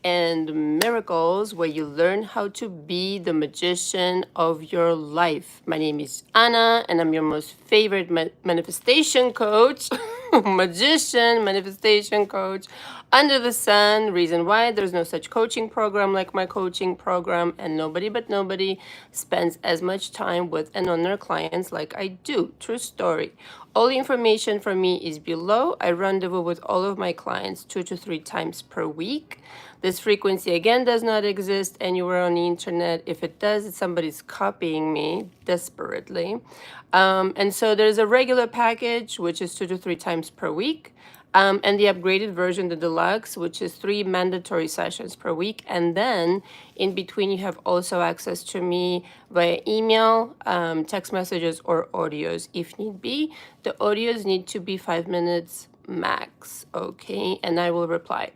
and miracles, where you learn how to be the magician of your life. My name is Anna, and I'm your most favorite manifestation coach, magician, manifestation coach under the sun. Reason why there's no such coaching program like my coaching program, and nobody but nobody spends as much time with and on their clients like I do. True story. All the information from me is below. I rendezvous with all of my clients 2 to 3 times per week. This frequency again does not exist anywhere on the internet. If it does, it's somebody's copying me desperately. And so there's a regular package, which is 2 to 3 times per week. And the upgraded version, the deluxe, which is 3 mandatory sessions per week. And then in between, you have also access to me via email, text messages, or audios if need be. The audios need to be 5 minutes max, okay? And I will reply.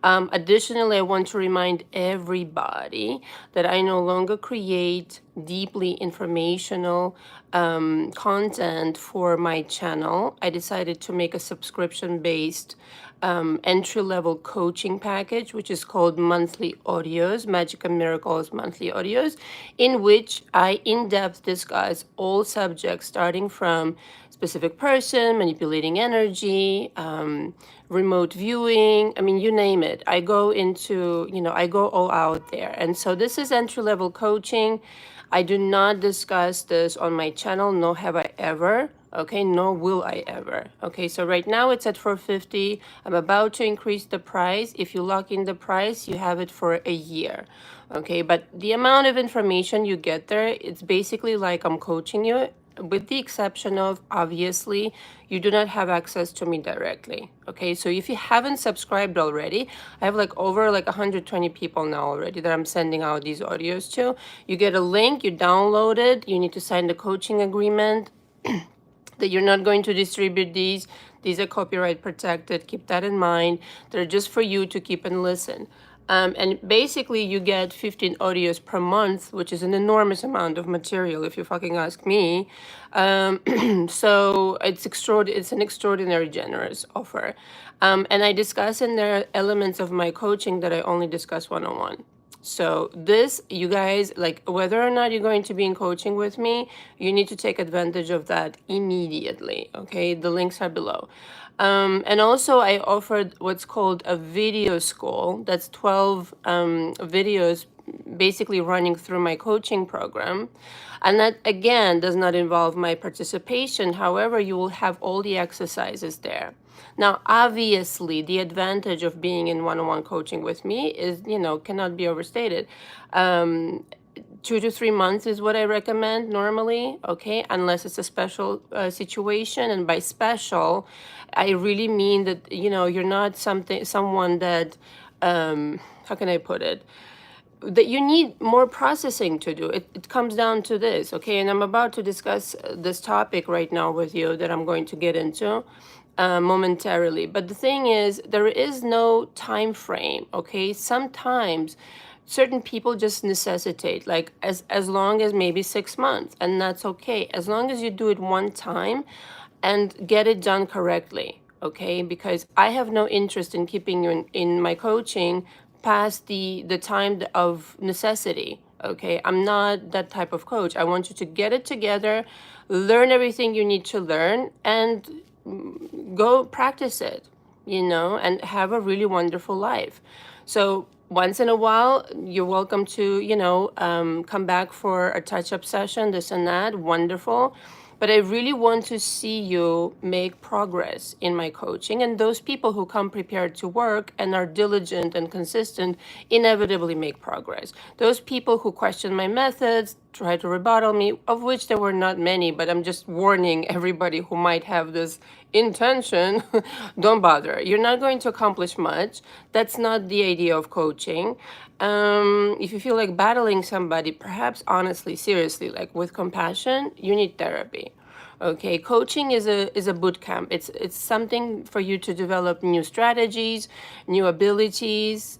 Additionally, I want to remind everybody that I no longer create deeply informational content for my channel. I decided to make a subscription-based entry-level coaching package, which is called Monthly Audios, Magic and Miracles Monthly Audios, in which I in-depth discuss all subjects starting from specific person, manipulating energy, remote viewing, I mean, you name it. I go into, I go all out there. And so this is entry-level coaching. I do not discuss this on my channel, nor have I ever. Okay, nor will I ever. Okay, so right now it's at $450. I'm about to increase the price. If you lock in the price, you have it for a year. Okay, but the amount of information you get there, it's basically like I'm coaching you, with the exception of, obviously, you do not have access to me directly. Okay, so if you haven't subscribed already, I have over 120 people now already that I'm sending out these audios to. You get a link, you download it, you need to sign the coaching agreement that you're not going to distribute these. These are copyright protected. Keep that in mind. They're just for you to keep and listen. And basically, you get 15 audios per month, which is an enormous amount of material, if you fucking ask me. So it's an extraordinary generous offer. And I discuss in there elements of my coaching that I only discuss one-on-one. So this, you guys, whether or not you're going to be in coaching with me, you need to take advantage of that immediately, okay? The links are below. And also I offered what's called a video school. That's 12 videos basically running through my coaching program. And that, again, does not involve my participation. However, you will have all the exercises there. Now, obviously, the advantage of being in one-on-one coaching with me is, cannot be overstated. 2 to 3 months is what I recommend normally, okay, unless it's a special situation. And by special, I really mean that, you're not someone that, how can I put it? That you need more processing to do. It comes down to this, okay? And I'm about to discuss this topic right now with you that I'm going to get into momentarily. But the thing is, there is no time frame, okay? Sometimes certain people just necessitate as long as maybe 6 months, and that's okay, as long as you do it one time and get it done correctly, okay? Because I have no interest in keeping you in my coaching past the time of necessity, okay? I'm not that type of coach. I want you to get it together, learn everything you need to learn, and go practice it, and have a really wonderful life. So once in a while, you're welcome to, come back for a touch-up session, this and that, wonderful. But I really want to see you make progress in my coaching. And those people who come prepared to work and are diligent and consistent inevitably make progress. Those people who question my methods, try to rebuttal me, of which there were not many, but I'm just warning everybody who might have this intention, don't bother. You're not going to accomplish much. That's not the idea of coaching. If you feel like battling somebody, perhaps honestly, seriously, with compassion, you need therapy. Okay, coaching is a boot camp. It's something for you to develop new strategies, new abilities,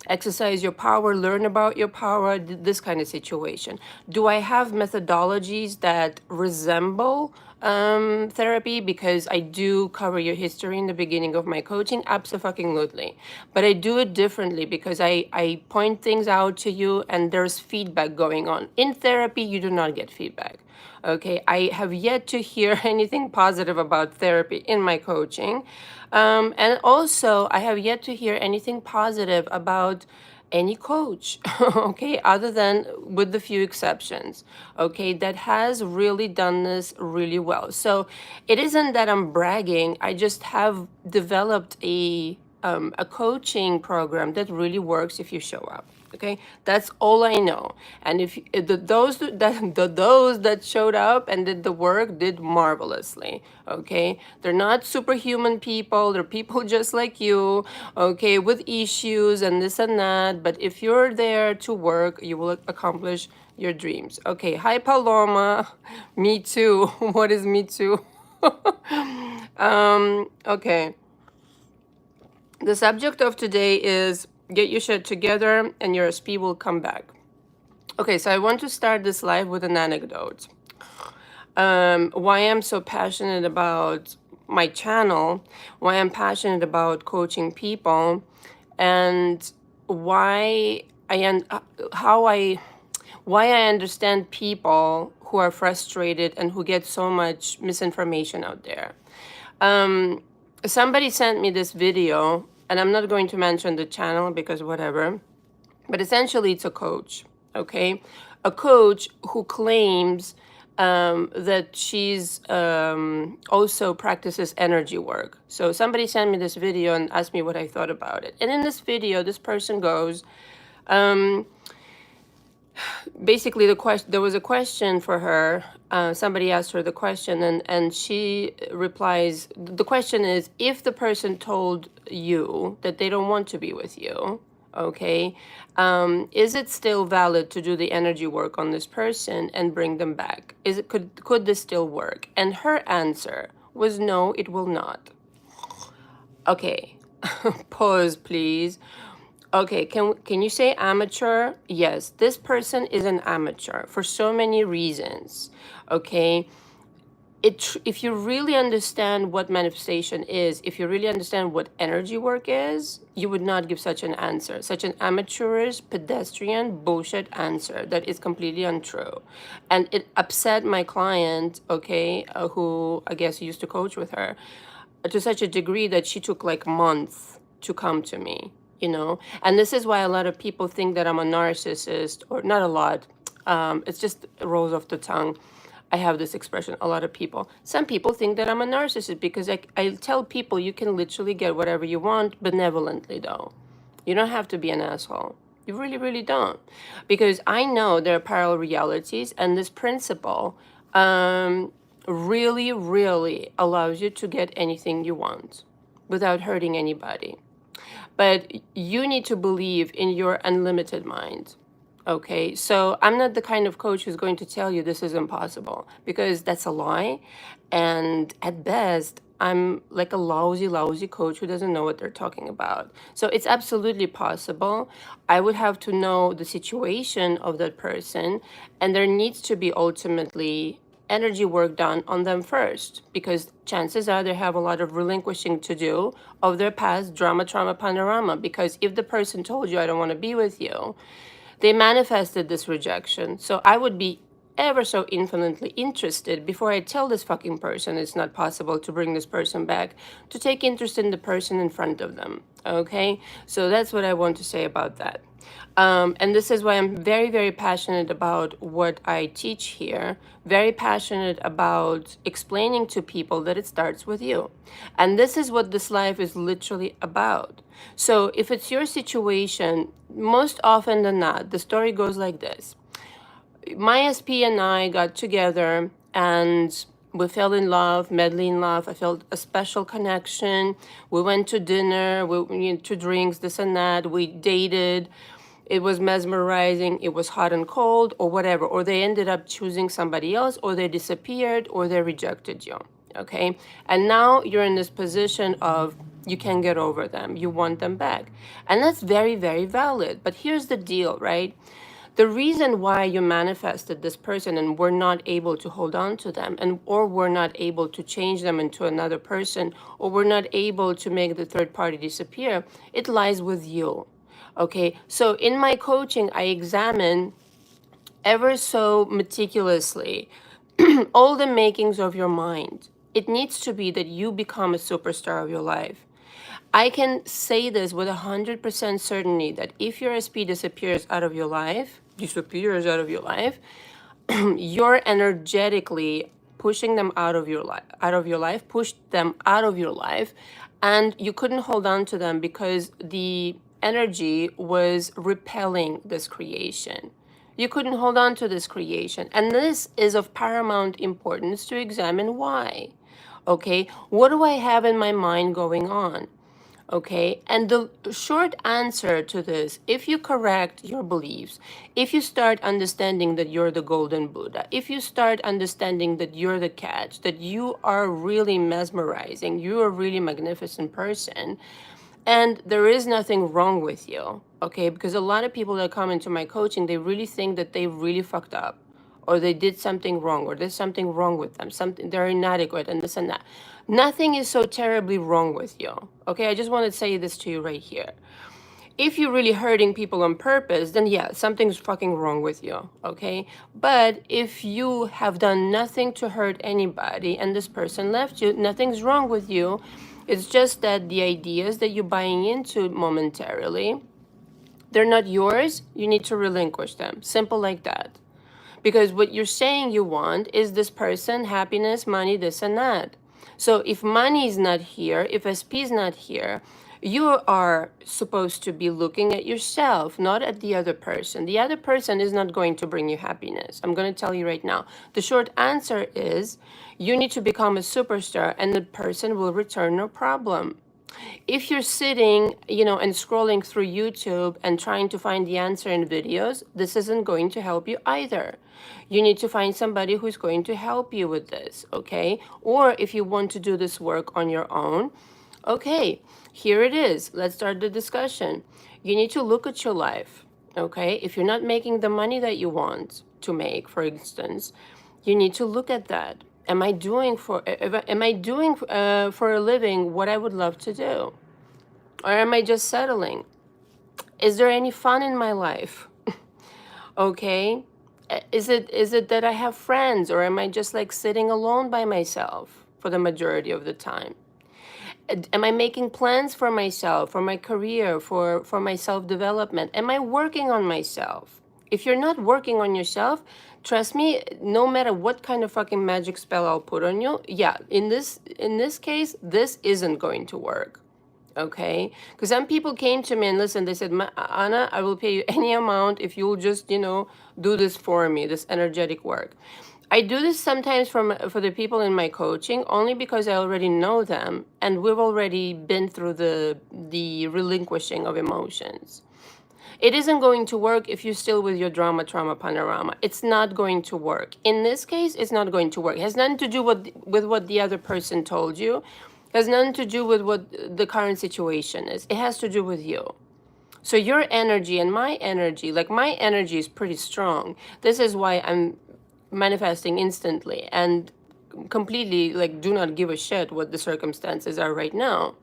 exercise your power, learn about your power, this kind of situation. Do I have methodologies that resemble therapy because I do cover your history in the beginning of my coaching, absolutely. But I do it differently because I point things out to you and there's feedback going on. In therapy, you do not get feedback. Okay, I have yet to hear anything positive about therapy in my coaching. And also, I have yet to hear anything positive about any coach, okay, other than with the few exceptions, okay, that has really done this really well. So it isn't that I'm bragging, I just have developed a coaching program that really works if you show up. Okay, that's all I know. And if those that showed up and did the work did marvelously. Okay, they're not superhuman people. They're people just like you. Okay, with issues and this and that. But if you're there to work, you will accomplish your dreams. Okay, hi Paloma. Me too. What is me too? Okay. The subject of today is get your shit together and your SP will come back. Okay, so I want to start this live with an anecdote. Why I'm so passionate about my channel, why I'm passionate about coaching people, and why why I understand people who are frustrated and who get so much misinformation out there. Somebody sent me this video, and I'm not going to mention the channel because whatever, but essentially it's a coach, okay? A coach who claims that she's also practices energy work. So somebody sent me this video and asked me what I thought about it. And in this video, this person goes, basically there was a question for her. Somebody asked her the question and she replies, the question is, if the person told you that they don't want to be with you, okay, is it still valid to do the energy work on this person and bring them back? Could this still work? And her answer was no, it will not. Okay, pause please. Okay, can you say amateur? Yes, this person is an amateur for so many reasons. Okay, if you really understand what manifestation is, if you really understand what energy work is, you would not give such an answer, such an amateurish, pedestrian, bullshit answer that is completely untrue. And it upset my client, okay, who I guess used to coach with her, to such a degree that she took like months to come to me. And this is why a lot of people think that I'm a narcissist, or not a lot. It's just rolls off the tongue. I have this expression, a lot of people. Some people think that I'm a narcissist because I tell people you can literally get whatever you want benevolently, though. You don't have to be an asshole. You really, really don't. Because I know there are parallel realities, and this principle really, really allows you to get anything you want without hurting anybody. But you need to believe in your unlimited mind. Okay, so I'm not the kind of coach who's going to tell you this is impossible, because that's a lie. And at best, I'm like a lousy coach who doesn't know what they're talking about. So it's absolutely possible. I would have to know the situation of that person, and there needs to be ultimately energy work done on them first, because chances are they have a lot of relinquishing to do of their past drama, trauma, panorama. Because if the person told you, I don't want to be with you, they manifested this rejection. So I would be ever so infinitely interested, before I tell this fucking person it's not possible to bring this person back, to take interest in the person in front of them. Okay, so that's what I want to say about that. And this is why I'm very, very passionate about what I teach here, very passionate about explaining to people that it starts with you. And this is what this life is literally about. So if it's your situation, most often than not, the story goes like this. My SP and I got together and we fell in love, madly in love. I felt a special connection. We went to dinner, we went to drinks, this and that. We dated. It was mesmerizing. It was hot and cold, or whatever. Or they ended up choosing somebody else, or they disappeared, or they rejected you. Okay? And now you're in this position of you can't get over them. You want them back. And that's very, very valid. But here's the deal, right? The reason why you manifested this person and were not able to hold on to them, and or were not able to change them into another person, or were not able to make the third party disappear, it lies with you. Okay, so in my coaching, I examine ever so meticulously all the makings of your mind. It needs to be that you become a superstar of your life. I can say this with 100% certainty that if your SP disappears out of your life, you're energetically pushing them push them out of your life, and you couldn't hold on to them because the energy was repelling this creation. You couldn't hold on to this creation. And this is of paramount importance to examine why. Okay, what do I have in my mind going on? Okay, and the short answer to this, if you correct your beliefs, if you start understanding that you're the golden Buddha, if you start understanding that you're the catch, that you are really mesmerizing, you're a really magnificent person, and there is nothing wrong with you, okay? Because a lot of people that come into my coaching, they really think that they really fucked up, or they did something wrong, or there's something wrong with them, something they're inadequate, and this and that. Nothing is so terribly wrong with you, okay? I just want to say this to you right here. If you're really hurting people on purpose, then yeah, something's fucking wrong with you, okay? But if you have done nothing to hurt anybody and this person left you, nothing's wrong with you. It's just that the ideas that you're buying into momentarily, they're not yours. You need to relinquish them. Simple like that. Because what you're saying you want is this person, happiness, money, this and that. So if money is not here, if SP is not here, you are supposed to be looking at yourself, not at the other person. The other person is not going to bring you happiness. I'm going to tell you right now. The short answer is you need to become a superstar and the person will return, no problem. If you're sitting, and scrolling through YouTube and trying to find the answer in videos, this isn't going to help you either. You need to find somebody who's going to help you with this, okay? Or if you want to do this work on your own, okay, here it is. Let's start the discussion. You need to look at your life, okay? If you're not making the money that you want to make, for instance, you need to look at that. Am I doing for a living what I would love to do? Or am I just settling? Is there any fun in my life? Okay? Is it that I have friends, or am I just like sitting alone by myself for the majority of the time? Am I making plans for myself, for my career, for my self-development? Am I working on myself? If you're not working on yourself, trust me, no matter what kind of fucking magic spell I'll put on you, yeah, in this case, this isn't going to work. Okay? Because some people came to me and listen, they said, Anna, I will pay you any amount if you'll just, do this for me, this energetic work. I do this sometimes for the people in my coaching only because I already know them and we've already been through the relinquishing of emotions. It isn't going to work if you're still with your drama, trauma, panorama. It's not going to work. In this case, it's not going to work. It has nothing to do with what the other person told you. It has nothing to do with what the current situation is. It has to do with you. So your energy and my energy, like my energy is pretty strong. This is why I'm manifesting instantly and completely like do not give a shit what the circumstances are right now.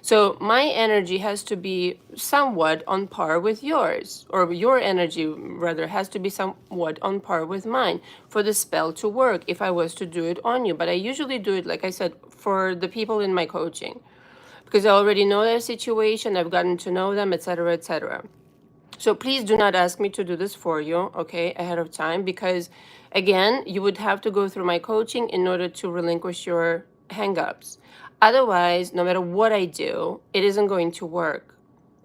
So my energy has to be somewhat on par with yours, or your energy rather has to be somewhat on par with mine for the spell to work if I was to do it on you. But I usually do it, like I said, for the people in my coaching because I already know their situation, I've gotten to know them, etc., etc. So please do not ask me to do this for you, okay, ahead of time, because again, you would have to go through my coaching in order to relinquish your hangups. Otherwise, no matter what I do, it isn't going to work,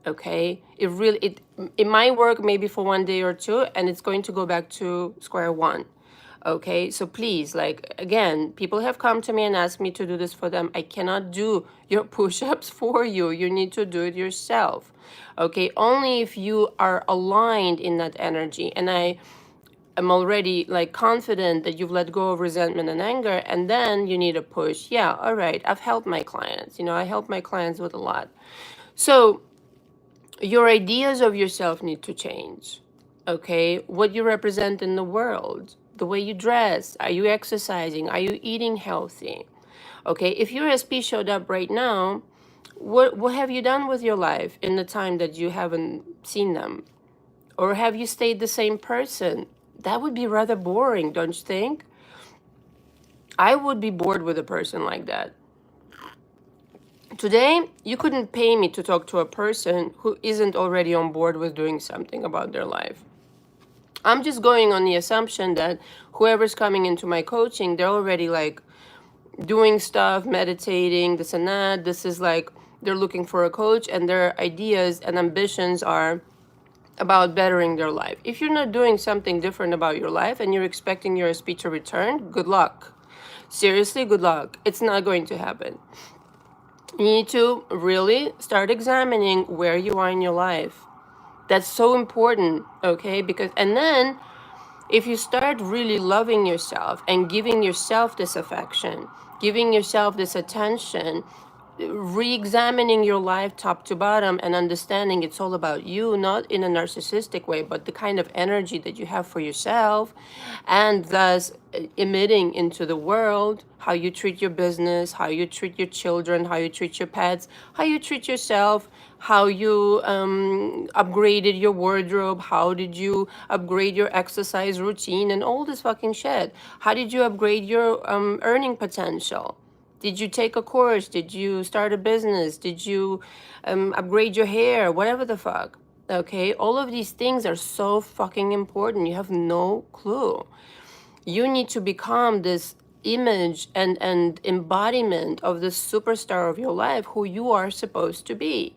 okay? It might work maybe for one day or two, and it's going to go back to square one. Okay, so please, like, again, people have come to me and asked me to do this for them. I cannot do your push-ups for you. You need to do it yourself. Okay, only if you are aligned in that energy. And I am already like confident that you've let go of resentment and anger, and then you need a push. Yeah, all right, I've helped my clients. I help my clients with a lot. So your ideas of yourself need to change. okay? What you represent in the world, the way you dress, are you exercising, are you eating healthy? Okay, if your SP showed up right now, what have you done with your life in the time that you haven't seen them? Or have you stayed the same person? That would be rather boring, don't you think? I would be bored with a person like that. Today, you couldn't pay me to talk to a person who isn't already on board with doing something about their life. I'm just going on the assumption that whoever's coming into my coaching, they're already like doing stuff, meditating, this and that. This is like they're looking for a coach and their ideas and ambitions are about bettering their life. If you're not doing something different about your life and you're expecting your SP to return, good luck. Seriously, good luck. It's not going to happen. You need to really start examining where you are in your life. That's so important, okay? Because, and then if you start really loving yourself and giving yourself this affection, giving yourself this attention, re-examining your life top to bottom and understanding it's all about you, not in a narcissistic way, but the kind of energy that you have for yourself, and thus emitting into the world how you treat your business, how you treat your children, how you treat your pets, how you treat yourself, how you upgraded your wardrobe, how did you upgrade your exercise routine and all this fucking shit. How did you upgrade your earning potential? Did you take a course? Did you start a business? Did you upgrade your hair? Whatever the fuck. Okay, all of these things are so fucking important. You have no clue. You need to become this image and embodiment of the superstar of your life who you are supposed to be.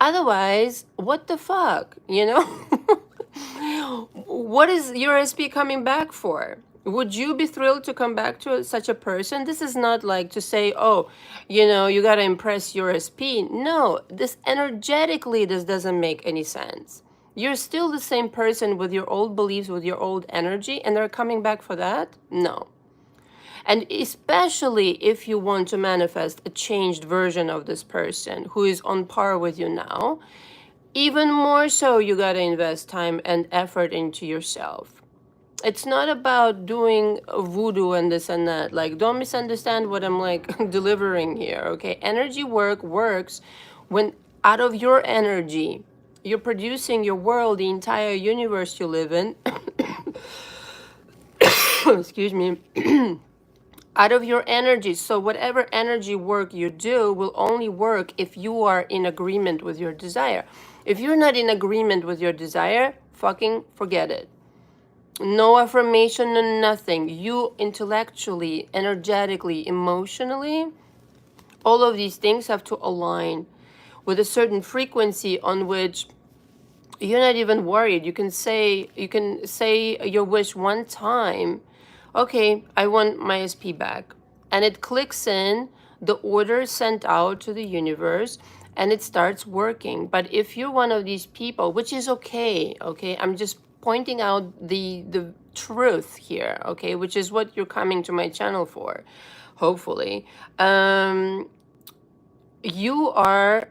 Otherwise, what the fuck, you know? What is your SP coming back for? Would you be thrilled to come back to such a person? This is not like to say, oh, you know, you got to impress your SP. No, this energetically, this doesn't make any sense. You're still the same person with your old beliefs, with your old energy, and they're coming back for that? No. And especially if you want to manifest a changed version of this person who is on par with you now, even more so, you got to invest time and effort into yourself. It's not about doing voodoo and this and that. Like, don't misunderstand what I'm like delivering here, okay? Energy work works when out of your energy, you're producing your world, the entire universe you live in. Excuse me. Out of your energy. So whatever energy work you do will only work if you are in agreement with your desire. If you're not in agreement with your desire, fucking forget it. No affirmation and nothing. You intellectually, energetically, emotionally, all of these things have to align with a certain frequency on which you're not even worried. You can say your wish one time. Okay, I want my SP back. And it clicks in, the order sent out to the universe, and it starts working. But if you're one of these people, which is okay, I'm just pointing out the truth here, okay, which is what you're coming to my channel for, hopefully. You are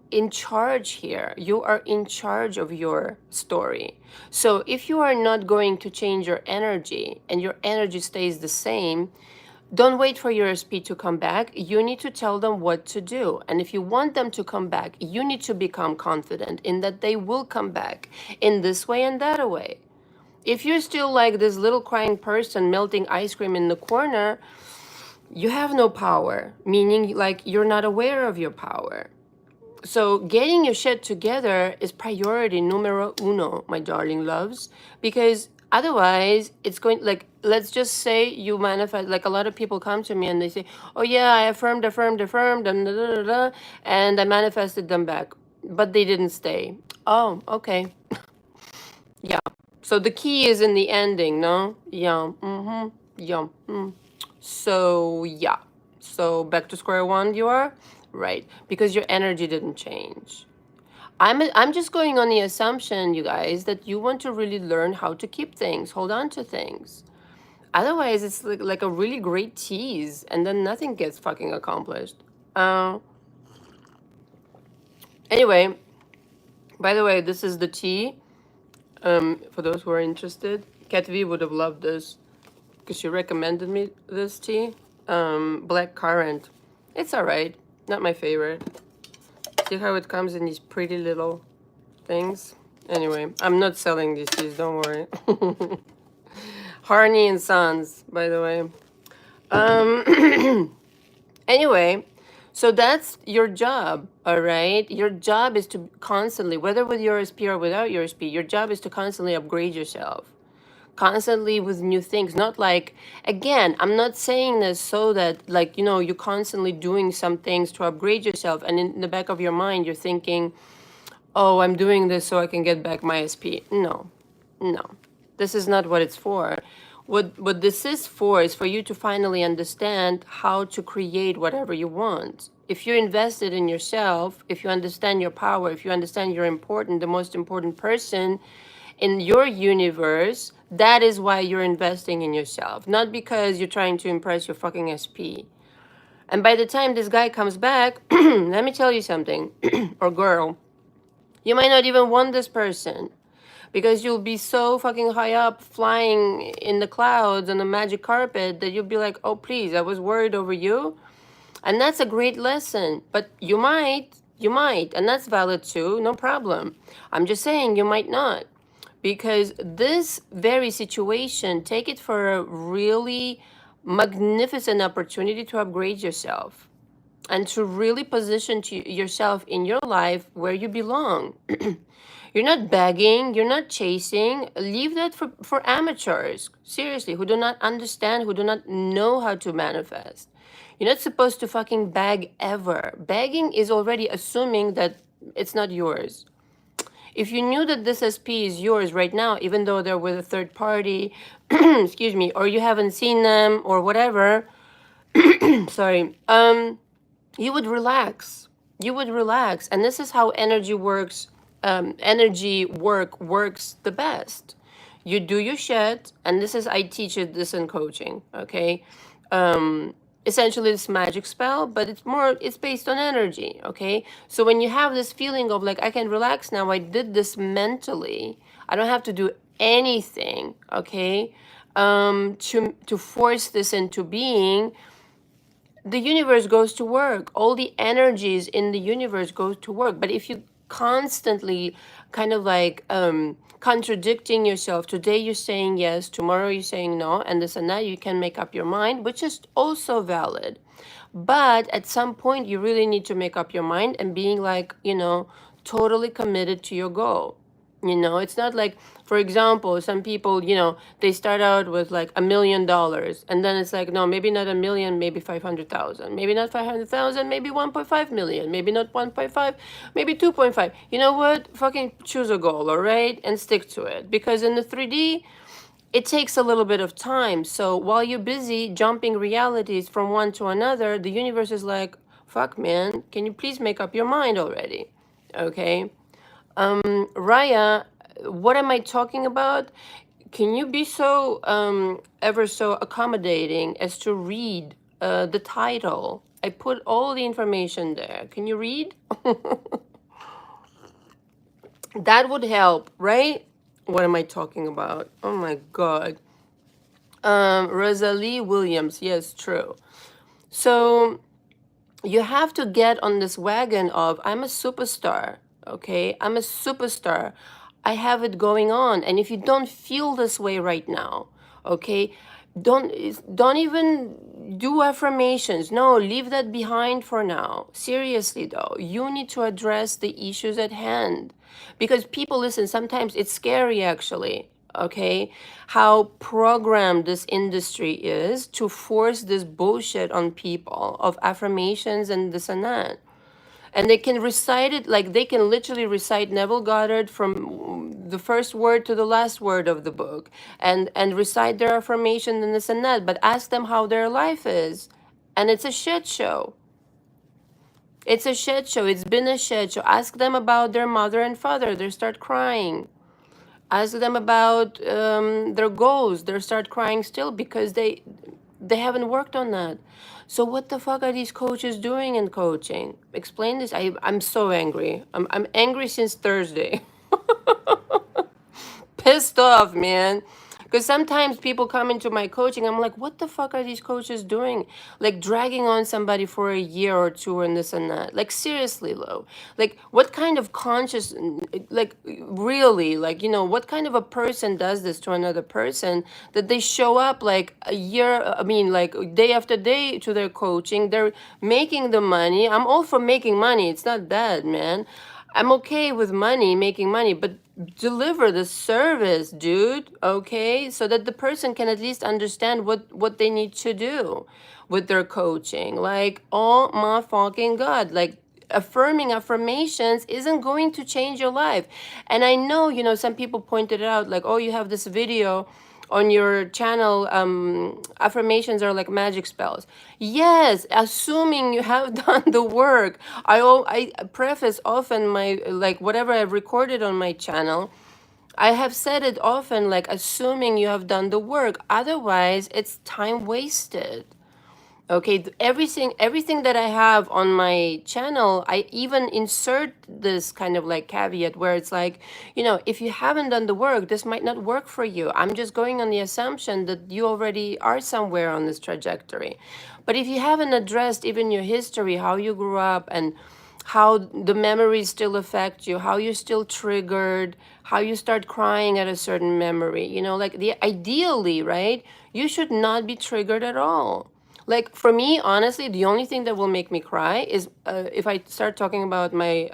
in charge here. You are in charge of your story. So if you are not going to change your energy and your energy stays the same, don't wait for your SP to come back. You need to tell them what to do. And if you want them to come back, you need to become confident in that they will come back in this way and that way. If you're still like this little crying person melting ice cream in the corner, you have no power, meaning like you're not aware of your power. So getting your shit together is priority numero uno, my darling loves, because otherwise it's going, like, let's just say you manifest, like a lot of people come to me and they say, oh yeah, I affirmed, and I manifested them back, but they didn't stay. Oh, okay. Yeah. So the key is in the ending, no? Yeah. Yeah. So yeah. So back to square one you are? Right. Because your energy didn't change. I'm just going on the assumption, you guys, that you want to really learn how to keep things, hold on to things. Otherwise, it's like a really great tease, and then nothing gets fucking accomplished. Anyway, by the way, this is the tea. For those who are interested. Kat V would have loved this because she recommended me this tea. Black currant. It's all right. Not my favorite. See how it comes in these pretty little things? Anyway, I'm not selling these teas, don't worry. Harney and Sons, by the way. Anyway, so that's your job, all right? Your job is to constantly, whether with your SP or without your SP, your job is to constantly upgrade yourself. Constantly with new things. Not like, again, I'm not saying this so that, like, you know, you're constantly doing some things to upgrade yourself. And in the back of your mind, you're thinking, oh, I'm doing this so I can get back my SP. No, no. This is not what it's for. What this is for you to finally understand how to create whatever you want. If you're invested in yourself, if you understand your power, if you understand you're important, the most important person in your universe, that is why you're investing in yourself. Not because you're trying to impress your fucking SP. And by the time this guy comes back, let me tell you something, or girl, you might not even want this person because you'll be so fucking high up flying in the clouds on a magic carpet that you'll be like, oh, please, I was worried over you. And that's a great lesson. But you might, and that's valid too, no problem. I'm just saying you might not. Because this very situation, take it for a really magnificent opportunity to upgrade yourself and to really position yourself in your life where you belong. You're not begging, you're not chasing. Leave that for amateurs, seriously, who do not understand, who do not know how to manifest. You're not supposed to fucking beg ever. Begging is already assuming that it's not yours. If you knew that this SP is yours right now, even though they're with a third party, excuse me, or you haven't seen them or whatever, sorry, you would relax. You would relax. And this is how energy works. Energy works the best. You do your shit, and this is, I teach it this in coaching, okay? Essentially this magic spell, but it's based on energy, okay? So when you have this feeling of like, I can relax now, I did this mentally, I don't have to do anything, okay? To force this into being, the universe goes to work. All the energies in the universe go to work. But if you constantly kind of like contradicting yourself, today you're saying yes, tomorrow you're saying no, and this and that, you can make up your mind, which is also valid. But at some point, you really need to make up your mind and being like, you know, totally committed to your goal. You know, it's not like, for example, some people, you know, they start out with like $1 million, and then it's like, no, maybe not 1 million, maybe 500,000, maybe not 500,000, maybe 1.5 million, maybe not 1.5, maybe 2.5. You know what? Fucking choose a goal, all right, and stick to it. Because in the 3D, it takes a little bit of time. So while you're busy jumping realities from one to another, the universe is like, fuck, man, can you please make up your mind already? Okay. Raya, what am I talking about? Can you be so ever so accommodating as to read the title? I put all the information there. Can you read? That would help, right? What am I talking about? Oh my God. Rosalie Williams. Yes, true. So you have to get on this wagon of, I'm a superstar. Okay, I'm a superstar. I have it going on. And if you don't feel this way right now, okay, don't even do affirmations. No, leave that behind for now. Seriously though, you need to address the issues at hand. Because people, listen, sometimes it's scary actually, okay, how programmed this industry is to force this bullshit on people of affirmations and this and that. And they can recite it, like they can literally recite Neville Goddard from the first word to the last word of the book and recite their affirmation and this and that, but ask them how their life is. And it's a shit show. It's a shit show. It's been a shit show. Ask them about their mother and father. They start crying. Ask them about their goals. They start crying still because they haven't worked on that. So what the fuck are these coaches doing in coaching? Explain this. I'm so angry. I'm angry since Thursday. pissed off, man. Because sometimes people come into my coaching, I'm like, what the fuck are these coaches doing? Like dragging on somebody for a year or two and this and that. Like seriously, Lo. Like what kind of conscious, like really, like, what kind of a person does this to another person that they show up like a year, I mean, like day after day to their coaching. They're making the money. I'm all for making money. It's not bad, man. I'm okay with money, making money, but deliver the service, dude, okay? So that the person can at least understand what they need to do with their coaching. Like, oh my fucking God, like affirming affirmations isn't going to change your life. And I know, some people pointed out like, oh, you have this video on your channel, affirmations are like magic spells. Yes, assuming you have done the work. I preface often my, like, whatever I've recorded on my channel, I have said it often, like, assuming you have done the work. Otherwise, it's time wasted. Okay, everything that I have on my channel, I even insert this kind of like caveat where it's like, if you haven't done the work, this might not work for you. I'm just going on the assumption that you already are somewhere on this trajectory. But if you haven't addressed even your history, how you grew up, and how the memories still affect you, how you're still triggered, how you start crying at a certain memory, like ideally, right? You should not be triggered at all. Like for me, honestly, the only thing that will make me cry is if I start talking about my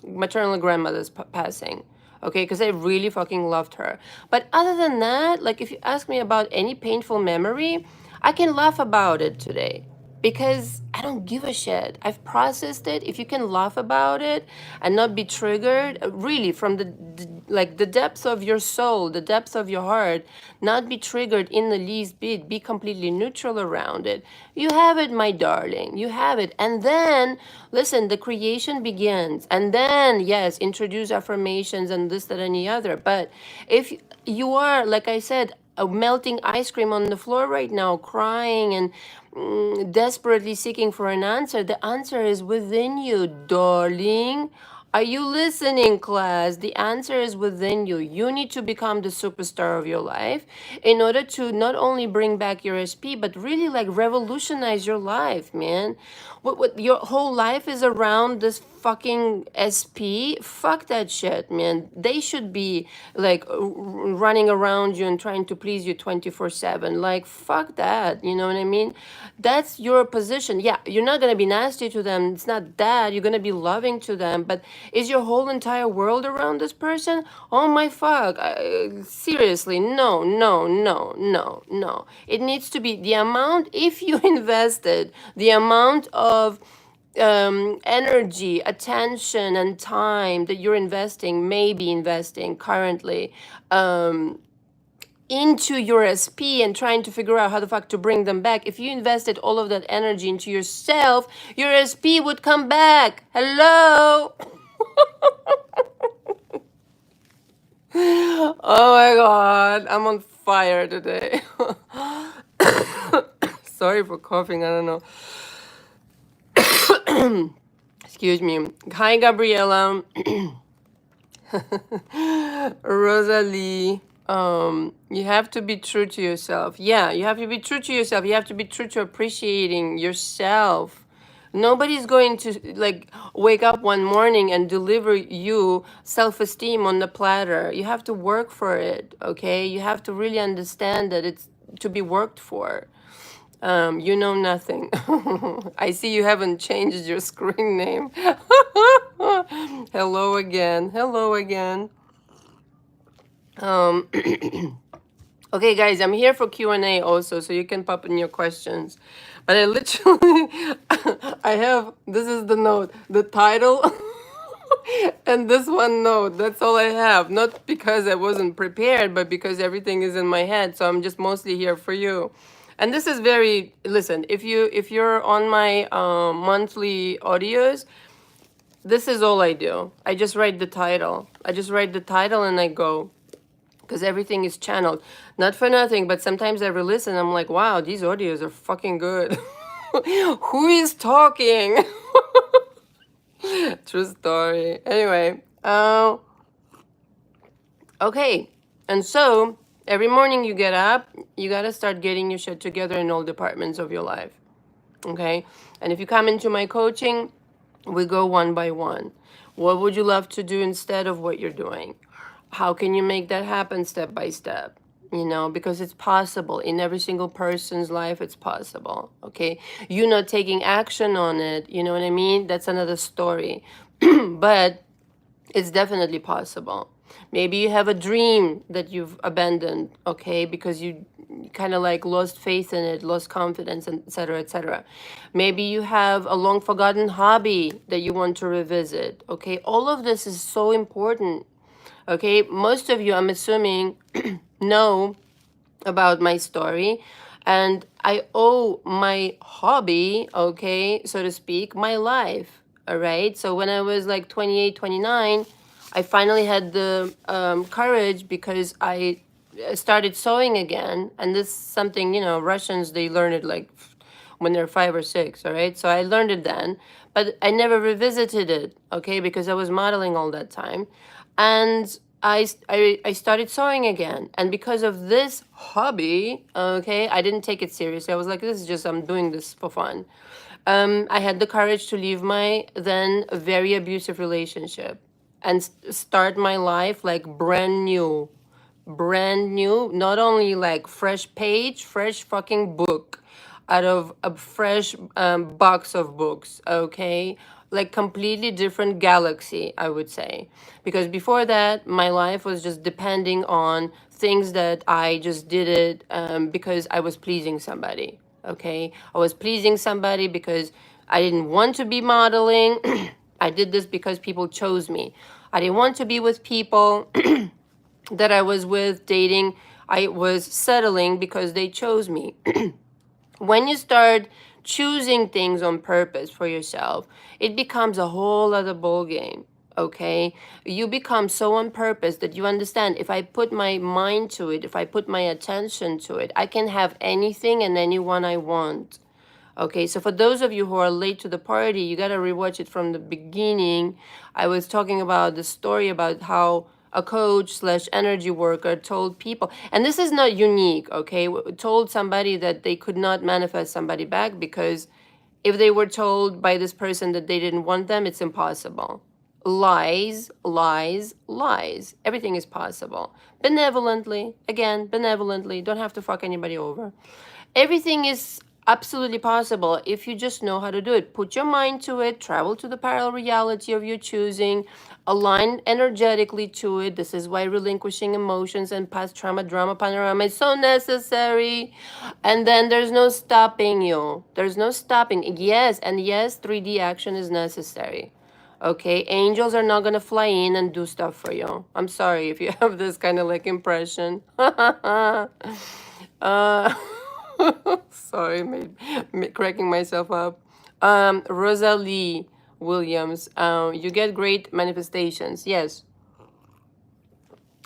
maternal grandmother's passing. Okay, because I really fucking loved her. But other than that, like if you ask me about any painful memory, I can laugh about it today because I don't give a shit. I've processed it. If you can laugh about it and not be triggered, really from like the depths of your soul, the depths of your heart, not be triggered in the least bit, be completely neutral around it. You have it, my darling. You have it. And then, listen, the creation begins. And then, yes, introduce affirmations and this, that, and the other. But if you are, like I said, a melting ice cream on the floor right now, crying and desperately seeking for an answer, the answer is within you, darling. Are you listening, class? The answer is within you. You need to become the superstar of your life in order to not only bring back your SP, but really like revolutionize your life, man. What your whole life is around this fucking SP? Fuck that shit, man. They should be like running around you and trying to please you 24/7. Like, fuck that. You know what I mean? That's your position. Yeah, you're not going to be nasty to them. It's not that. You're going to be loving to them. But is your whole entire world around this person? Oh my fuck. Seriously, no, no, no, no, no. It needs to be the amount, if you invested the amount of energy, attention, and time that you're investing, maybe investing currently, into your SP and trying to figure out how the fuck to bring them back. If you invested all of that energy into yourself, your SP would come back. Hello? Oh my God, I'm on fire today. Sorry for coughing, I don't know. Excuse me. Hi, Gabriella. Rosalie. You have to be true to yourself. Yeah, you have to be true to yourself. You have to be true to appreciating yourself. Nobody's going to like wake up one morning and deliver you self-esteem on the platter. You have to work for it, okay? You have to really understand that it's to be worked for. You know nothing. I see you haven't changed your screen name. Hello again. Hello again. Okay, guys, I'm here for Q&A also, so you can pop in your questions. But I literally, I have, this is the note, the title, and this one note. That's all I have. Not because I wasn't prepared, but because everything is in my head. So I'm just mostly here for you. And this is very, listen, if you're on my monthly audios, this is all I do. I just write the title. I just write the title and I go. Because everything is channeled. Not for nothing, but sometimes I re-listen and I'm like, wow, these audios are fucking good. Who is talking? True story. Anyway, okay. And so every morning you get up, you got to start getting your shit together in all departments of your life. Okay. And if you come into my coaching, we go one by one. What would you love to do instead of what you're doing? How can you make that happen step by step? You know, because it's possible in every single person's life, it's possible. Okay. You not taking action on it, you know what I mean? That's another story. But it's definitely possible. Maybe you have a dream that you've abandoned, okay, because you kind of like lost faith in it, lost confidence, and et cetera, et cetera. Maybe you have a long forgotten hobby that you want to revisit, okay? All of this is so important, okay? Most of you, I'm assuming, know about my story, and I owe my hobby, okay, so to speak, my life. All right. So when I was like 28, 29, I finally had the courage because I started sewing again. And this is something, you know, Russians, they learn it like when they're 5 or 6. All right. So I learned it then, but I never revisited it. Okay. Because I was modeling all that time. And I started sewing again. And because of this hobby, okay, I didn't take it seriously. I was like, this is just, I'm doing this for fun. I had the courage to leave my then very abusive relationship and start my life like brand new, not only like fresh page, fresh fucking book out of a fresh box of books, okay? Like completely different galaxy, I would say. Because before that, my life was just depending on things that I just did it because I was pleasing somebody, okay? I was pleasing somebody because I didn't want to be modeling. I did this because people chose me. I didn't want to be with people that I was with, dating. I was settling because they chose me. When you start choosing things on purpose for yourself, it becomes a whole other ball game. Okay, you become so on purpose that you understand, if I put my mind to it, if I put my attention to it, I can have anything and anyone I want. Okay, so for those of you who are late to the party, you got to rewatch it from the beginning. I was talking about the story about how a coach slash energy worker told people, and this is not unique, okay, told somebody that they could not manifest somebody back because if they were told by this person that they didn't want them, it's impossible. Lies, lies, lies. Everything is possible. Benevolently, again, benevolently, don't have to fuck anybody over. Everything is absolutely possible if you just know how to do it. Put your mind to it, travel to the parallel reality of your choosing, align energetically to it. This is why relinquishing emotions and past trauma, drama, panorama is so necessary. And then there's no stopping you. There's no stopping. Yes, and yes, 3D action is necessary. Okay, angels are not gonna fly in and do stuff for you. I'm sorry if you have this kind of like impression. uh, sorry, cracking myself up. Rosalie Williams, you get great manifestations. Yes,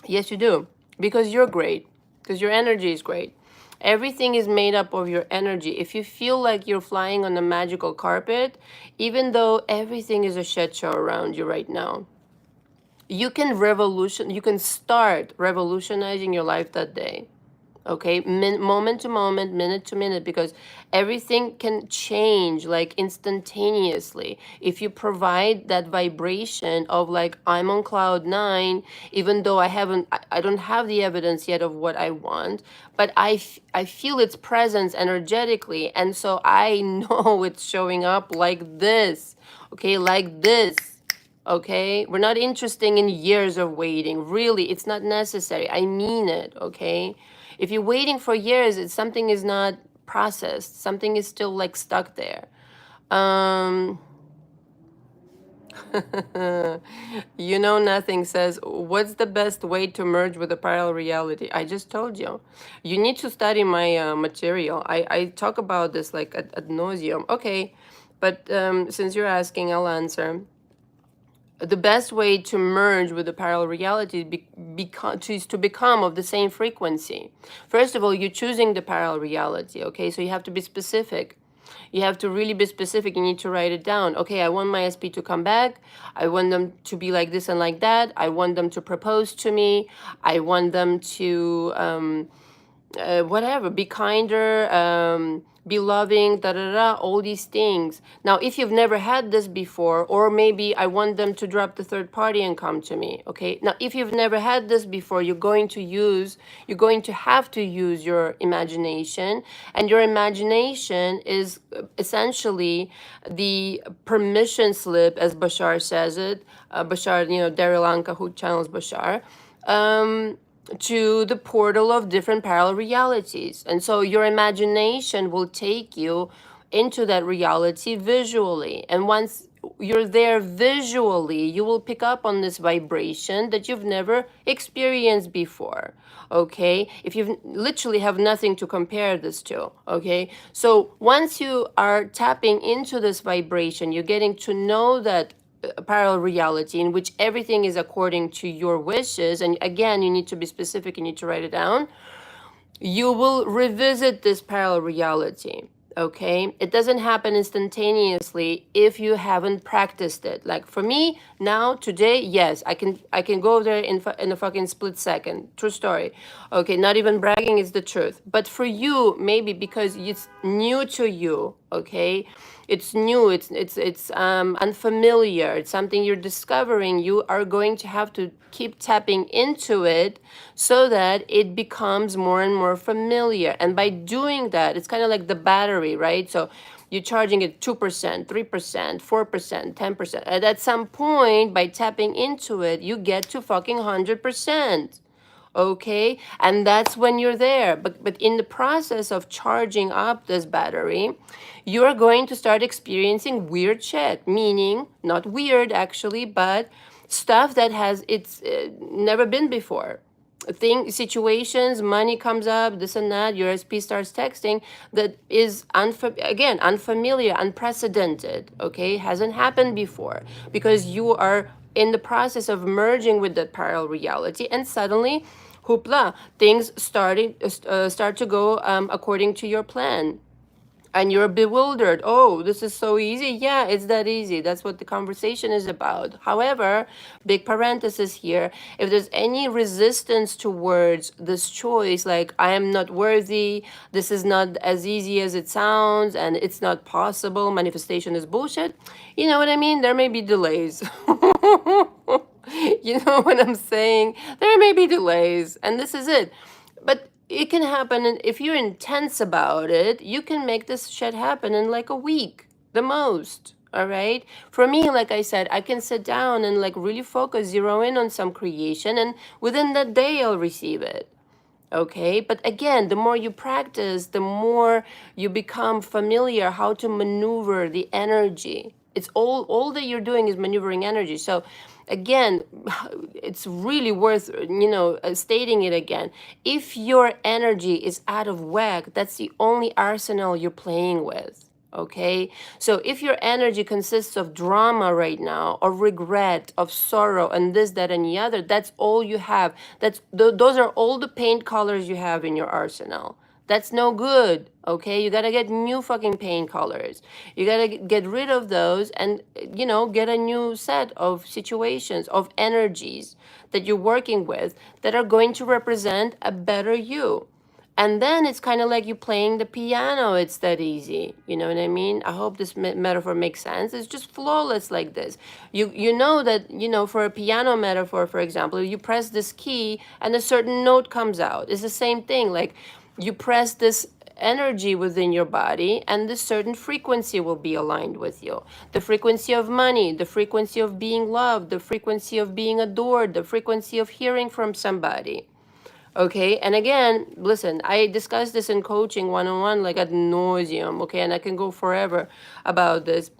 yes, you do, because you're great, because your energy is great. Everything is made up of your energy. If you feel like you're flying on a magical carpet, even though everything is a shit show around you right now, you can start revolutionizing your life that day. Okay, moment to moment, minute to minute, because everything can change like instantaneously if you provide that vibration of like, I'm on cloud 9, even though I don't have the evidence yet of what I want, but I feel its presence energetically, and so I know it's showing up like this. Okay, like this. Okay, we're not interested in years of waiting. Really, it's not necessary. I mean it. Okay, if you're waiting for years, it's something is not processed. Something is still like stuck there. um you know, nothing says, what's the best way to merge with a parallel reality? I just told you. You need to study my material. I talk about this like ad nauseum. Okay, but since you're asking, I'll answer. The best way to merge with the parallel reality is to become of the same frequency. First of all, you're choosing the parallel reality, okay? So you have to be specific. You have to really be specific. You need to write it down. Okay, I want my SP to come back. I want them to be like this and like that. I want them to propose to me. I want them to whatever, be kinder, be loving, da da da, all these things. Now, if you've never had this before, or maybe I want them to drop the third party and come to me, okay? Now, if you've never had this before, you're going to have to use your imagination, and your imagination is essentially the permission slip, as Bashar says it. Bashar, Daryl Anka, who channels Bashar. To the portal of different parallel realities. And so your imagination will take you into that reality visually. And once you're there visually, you will pick up on this vibration that you've never experienced before. Okay, if you literally have nothing to compare this to. Okay, so once you are tapping into this vibration, you're getting to know that parallel reality in which everything is according to your wishes, and again, you need to be specific, you need to write it down. You will revisit this parallel reality. Okay, it doesn't happen instantaneously if you haven't practiced it. Like for me now, today, yes, I can go there in a fucking split second. True story. Okay, not even bragging, is the truth. But for you, maybe because it's new to you, okay, it's new, it's unfamiliar, it's something you're discovering, you are going to have to keep tapping into it so that it becomes more and more familiar. And by doing that, it's kind of like the battery, right? So you're charging it 2%, 3%, 4%, 10%. And at some point, by tapping into it, you get to fucking 100%. Okay, and that's when you're there. But in the process of charging up this battery, you're going to start experiencing weird shit, meaning not weird actually, but stuff that has never been before. Situations, money comes up, this and that, your SP starts texting, that is again unfamiliar, unprecedented. Okay, hasn't happened before, because you are in the process of merging with that parallel reality, and suddenly, hoopla, things start to go according to your plan. And you're bewildered. Oh, this is so easy. Yeah, it's that easy. That's what the conversation is about. However, big parenthesis here, if there's any resistance towards this choice, like I am not worthy, this is not as easy as it sounds, and it's not possible, manifestation is bullshit, you know what I mean? There may be delays. You know what I'm saying? There may be delays, and this is it. But it can happen, and if you're intense about it, you can make this shit happen in like a week, the most. All right. For me, like I said, I can sit down and like really focus, zero in on some creation, and within that day, I'll receive it. Okay, but again, the more you practice, the more you become familiar how to maneuver the energy. It's all that you're doing is maneuvering energy. So again, it's really worth stating it again. If your energy is out of whack, that's the only arsenal you're playing with. Okay, so if your energy consists of drama right now, of regret, of sorrow, and this, that, and the other, that's all you have. Those are all the paint colors you have in your arsenal. That's no good. Okay, you gotta get new fucking paint colors. You gotta get rid of those, and get a new set of situations, of energies that you're working with that are going to represent a better you. And then it's kind of like you playing the piano. It's that easy. You know what I mean? I hope this metaphor makes sense. It's just flawless like this. You know that, for a piano metaphor, for example, you press this key and a certain note comes out. It's the same thing. Like you press this energy within your body, and this certain frequency will be aligned with you. The frequency of money, the frequency of being loved, the frequency of being adored, the frequency of hearing from somebody. Okay, and again, listen, I discussed this in coaching one-on-one, like ad nauseum, okay, and I can go forever about this.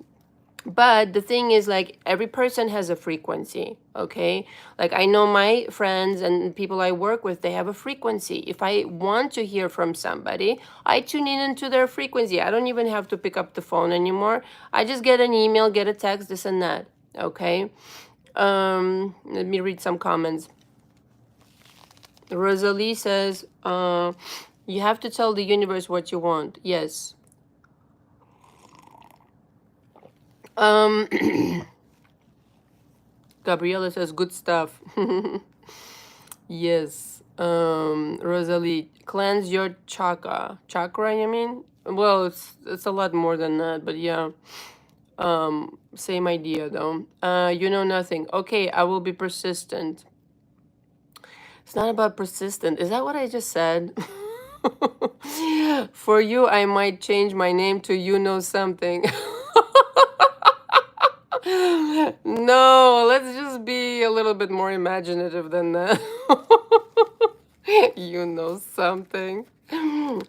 But the thing is, like, every person has a frequency, okay? Like, I know my friends and people I work with, they have a frequency. If I want to hear from somebody, I tune in into their frequency. I don't even have to pick up the phone anymore. I just get an email, get a text, this and that, okay? Let me read some comments. Rosalie says, you have to tell the universe what you want. Yes. Um, Gabriela says good stuff. Yes. Rosalie, cleanse your chakra, you mean? Well, it's a lot more than that, but yeah. Same idea though. You know nothing. Okay, I will be persistent. It's not about persistent. Is that what I just said? For you, I might change my name to you know something. No, let's just be a little bit more imaginative than that. You know something.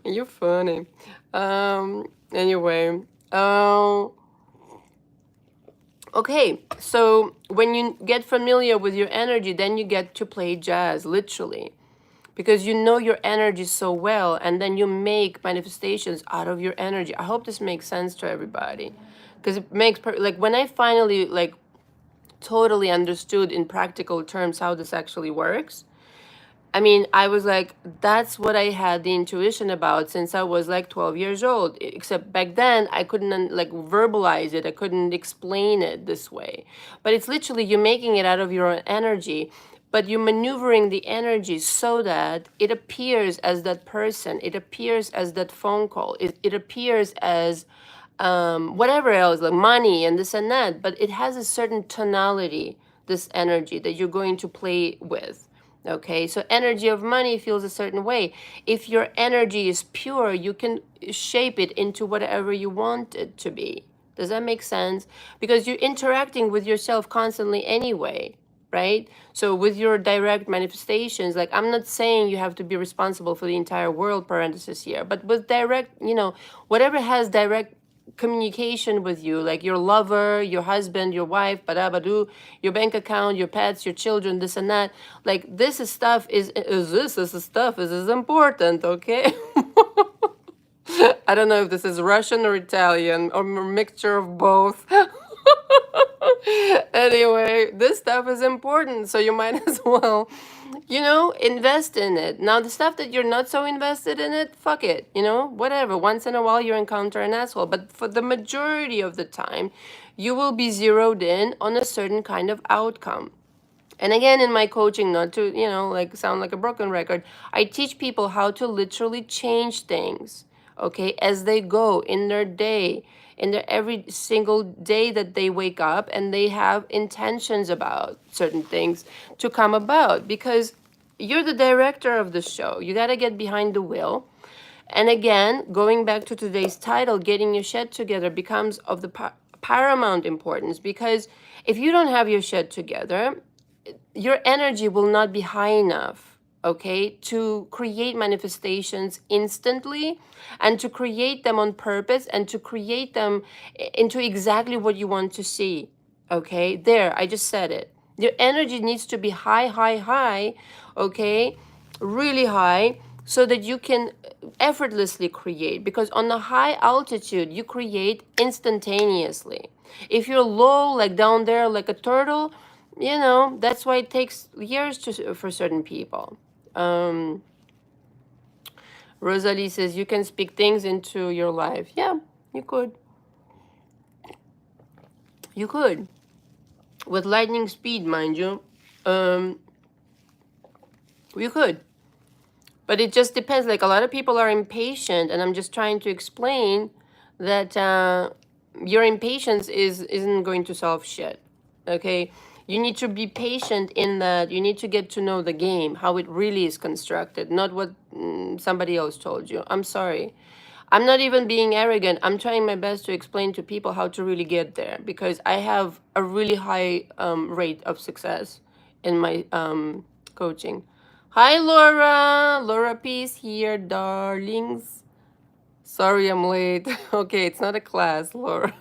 You're funny. Anyway, okay, so when you get familiar with your energy, then you get to play jazz, literally. Because you know your energy so well, and then you make manifestations out of your energy. I hope this makes sense to everybody. Because it makes, like, when I finally, like, totally understood in practical terms how this actually works, I mean, I was like, that's what I had the intuition about since I was like 12 years old. Except back then, I couldn't like verbalize it. I couldn't explain it this way. But it's literally you're making it out of your own energy, but you're maneuvering the energy so that it appears as that person. It appears as that phone call. It appears as whatever else, like money and this and that. But it has a certain tonality, this energy that you're going to play with. Okay, so energy of money feels a certain way. If your energy is pure, you can shape it into whatever you want it to be. Does that make sense? Because you're interacting with yourself constantly anyway, right? So with your direct manifestations, like I'm not saying you have to be responsible for the entire world, parenthesis here, but with direct, whatever has direct communication with you, like your lover, your husband, your wife, badabadu, your bank account, your pets, your children, this and that. Like this is stuff is important, okay? I don't know if this is Russian or Italian or a mixture of both. Anyway, this stuff is important, so you might as well, invest in it. Now, the stuff that you're not so invested in it, fuck it, whatever. Once in a while, you encounter an asshole, but for the majority of the time, you will be zeroed in on a certain kind of outcome. And again, in my coaching, not to, like sound like a broken record, I teach people how to literally change things, okay, as they go in their day, in their every single day that they wake up and they have intentions about certain things to come about. Because you're the director of the show. You got to get behind the wheel. And again, going back to today's title, getting your shit together becomes of the paramount importance. Because if you don't have your shit together, your energy will not be high enough, okay, to create manifestations instantly and to create them on purpose and to create them into exactly what you want to see. Okay, there, I just said it. Your energy needs to be high, high, high, okay, really high, so that you can effortlessly create. Because on the high altitude, you create instantaneously. If you're low, like down there, like a turtle, that's why it takes years for certain people. Rosalie says you can speak things into your life. Yeah, you could. You could. With lightning speed, mind you. You could. But it just depends. Like a lot of people are impatient, and I'm just trying to explain that your impatience isn't going to solve shit. Okay, you need to be patient in that you need to get to know the game, how it really is constructed, not what somebody else told you. I'm sorry. I'm not even being arrogant. I'm trying my best to explain to people how to really get there because I have a really high rate of success in my coaching. Hi, Laura. Laura Peace here, darlings. Sorry I'm late. Okay, it's not a class, Laura.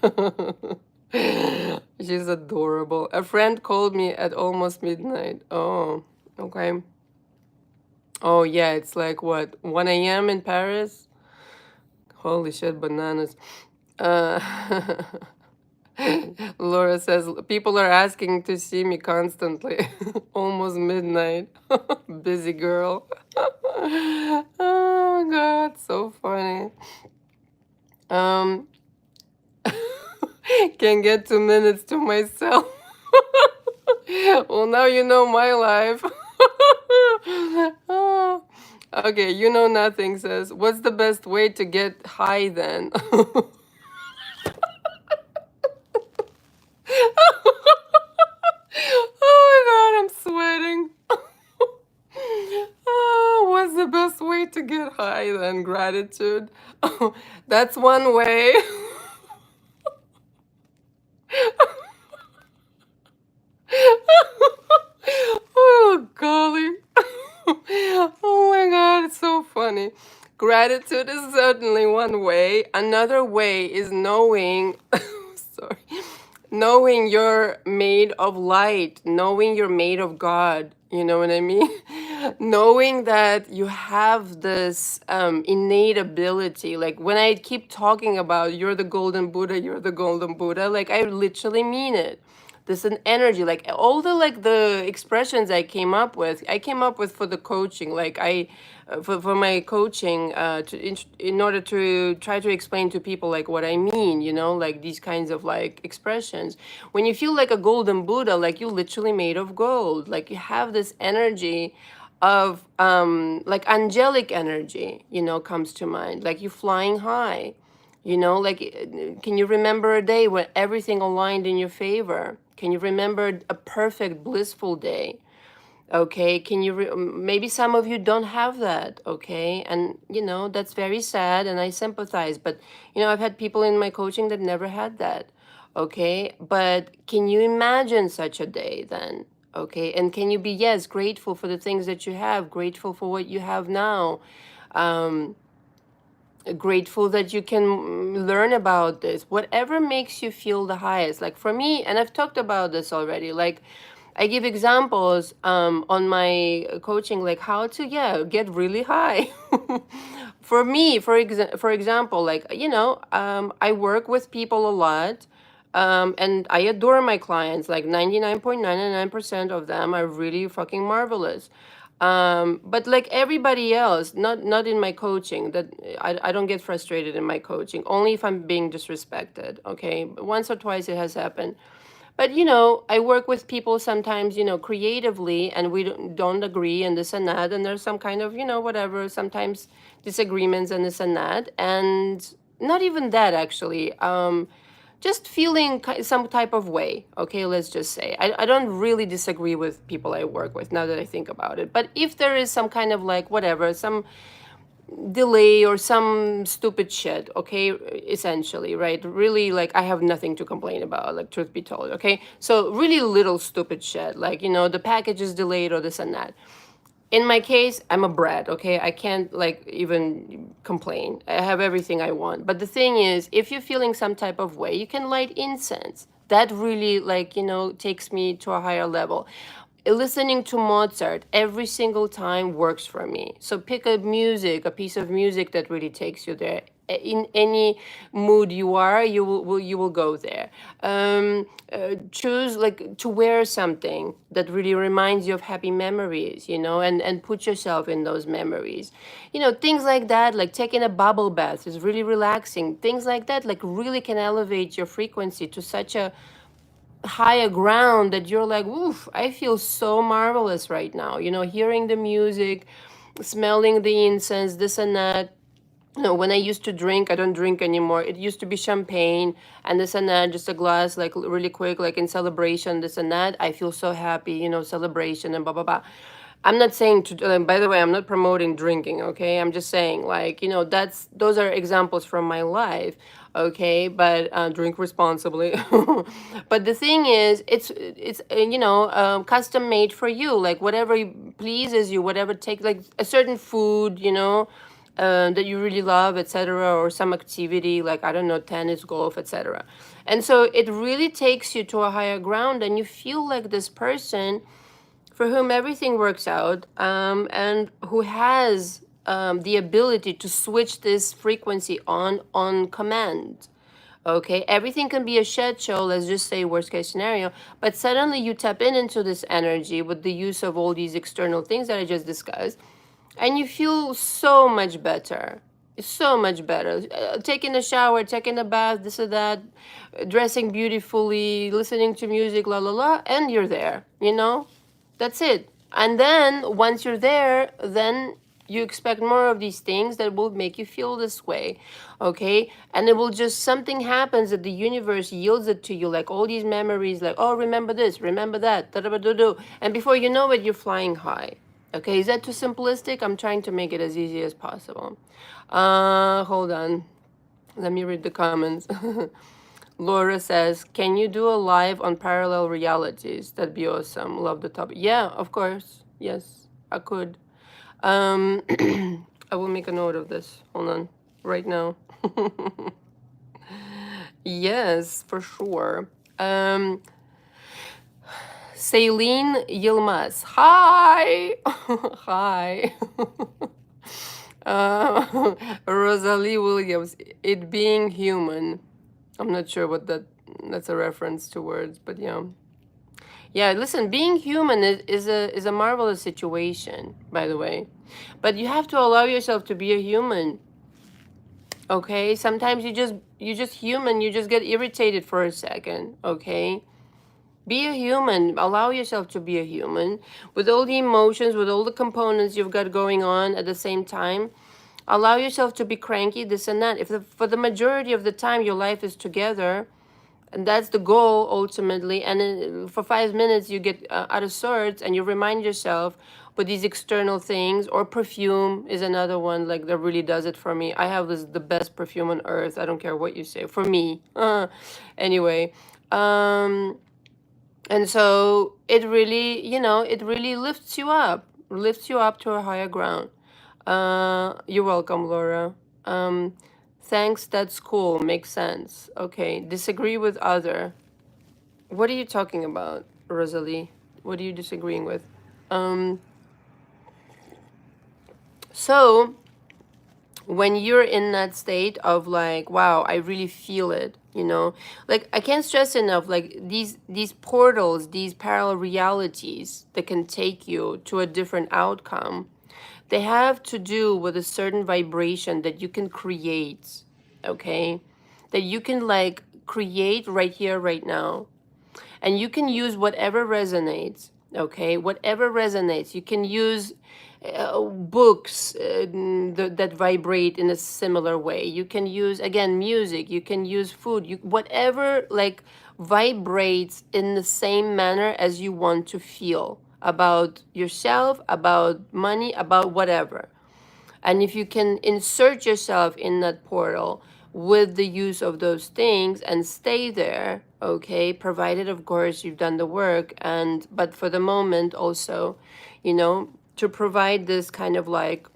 She's adorable. A friend called me at almost midnight. Oh, okay. Oh, yeah, it's like what, 1 a.m. in Paris? Holy shit, bananas. Uh, Laura says, people are asking to see me constantly. Almost midnight. Busy girl. Oh, God, so funny. Um, Can get 2 minutes to myself. Well, now you know my life. Oh, okay, you know nothing says, what's the best way to get high then? Oh my god, I'm sweating. Oh, what's the best way to get high then? Gratitude. Oh, that's one way. Oh, golly. Oh my God, it's so funny. Gratitude is certainly one way. Another way is knowing, sorry, knowing you're made of light, knowing you're made of God. You know what I mean? Knowing that you have this innate ability. Like when I keep talking about you're the golden Buddha, you're the golden Buddha, like I literally mean it. This an energy, like all the like the expressions I came up with for the coaching, like for my coaching, in order to try to explain to people like what I mean, like these kinds of like expressions. When you feel like a golden Buddha, like you're literally made of gold, like you have this energy of like angelic energy, comes to mind, like you flying high. Like, can you remember a day when everything aligned in your favor? Can you remember a perfect, blissful day? Okay, can you, maybe some of you don't have that, okay? And, that's very sad and I sympathize. But, I've had people in my coaching that never had that, okay? But can you imagine such a day then? Okay, and can you be, yes, grateful for the things that you have, grateful for what you have now? Grateful that you can learn about this, whatever makes you feel the highest. Like for me, and I've talked about this already, like I give examples on my coaching, like how to, get really high. For me, for example, like, I work with people a lot. And I adore my clients, like 99.99% of them are really fucking marvelous. But like everybody else, not in my coaching, that I don't get frustrated in my coaching, only if I'm being disrespected, okay? Once or twice it has happened. But I work with people sometimes, creatively, and we don't agree and this and that, and there's some kind of, whatever, sometimes disagreements and this and that, and not even that actually. Just feeling some type of way, okay, let's just say. I don't really disagree with people I work with now that I think about it. But if there is some kind of like, whatever, some delay or some stupid shit, okay, essentially, right? Really, like, I have nothing to complain about, like, truth be told, okay? So really little stupid shit, like, the package is delayed or this and that. In my case, I'm a brat, okay? I can't like even complain. I have everything I want. But the thing is, if you're feeling some type of way, you can light incense. That really like, takes me to a higher level. Listening to Mozart every single time works for me. So pick a piece of music that really takes you there. In any mood you are, you will go there. Choose like to wear something that really reminds you of happy memories, and put yourself in those memories. Things like that, like taking a bubble bath is really relaxing. Things like that, like really can elevate your frequency to such a higher ground that you're like, oof, I feel so marvelous right now. Hearing the music, smelling the incense, this and that. When I used to drink, I don't drink anymore. It used to be champagne and this and that, just a glass, like really quick, like in celebration, this and that. I feel so happy, celebration and blah, blah, blah. I'm not saying to, by the way, I'm not promoting drinking, okay? I'm just saying, like, those are examples from my life, okay? But drink responsibly. But the thing is, it's custom made for you, like whatever pleases you, whatever takes, like a certain food, that you really love, etc., or some activity like, I don't know, tennis, golf, etc. And so it really takes you to a higher ground, and you feel like this person for whom everything works out, and who has the ability to switch this frequency on command. Okay, everything can be a shit show, let's just say worst case scenario, but suddenly you tap into this energy with the use of all these external things that I just discussed, and you feel so much better. It's so much better. Taking a shower, taking a bath, this or that, dressing beautifully, listening to music, la la la, and you're there, you know? That's it. And then once you're there, then you expect more of these things that will make you feel this way, okay? And it will just, something happens that the universe yields it to you, like all these memories, like, oh, remember this, remember that, da da da da da. And before you know it, you're flying high. Okay, is that too simplistic? I'm trying to make it as easy as possible. Hold on. Let me read the comments. Laura says, can you do a live on parallel realities? That'd be awesome. Love the topic. Yeah, of course. Yes, I could. I will make a note of this. Hold on. Right now. Yes, for sure. Celine Yilmaz. Hi. Hi. Rosalie Williams. It being human. I'm not sure what that's a reference to words, but yeah. Yeah, listen, being human is a marvelous situation, by the way. But you have to allow yourself to be a human. Okay? Sometimes you just human, you just get irritated for a second, okay? Be a human. Allow yourself to be a human with all the emotions, with all the components you've got going on at the same time. Allow yourself to be cranky, this and that. If for the majority of the time your life is together, and that's the goal ultimately, and then for 5 minutes you get out of sorts and you remind yourself with these external things, or perfume is another one like that really does it for me. I have the best perfume on earth. I don't care what you say, for me. Anyway, and so it really, it really lifts you up to a higher ground. You're welcome, Laura. Thanks, that's cool, makes sense. Okay, disagree with other. What are you talking about, Rosalie? What are you disagreeing with? So when you're in that state of like, wow, I really feel it, like I can't stress enough, like these portals, these parallel realities that can take you to a different outcome, they have to do with a certain vibration that you can create, okay? That you can like create right here, right now. And you can use whatever resonates, okay? Whatever resonates. You can use books that vibrate in a similar way. You can use, again, music. You can use food. Whatever like vibrates in the same manner as you want to feel about yourself, about money, about whatever. And if you can insert yourself in that portal with the use of those things and stay there, okay, provided of course you've done the work, and but for the moment also, to provide this kind of like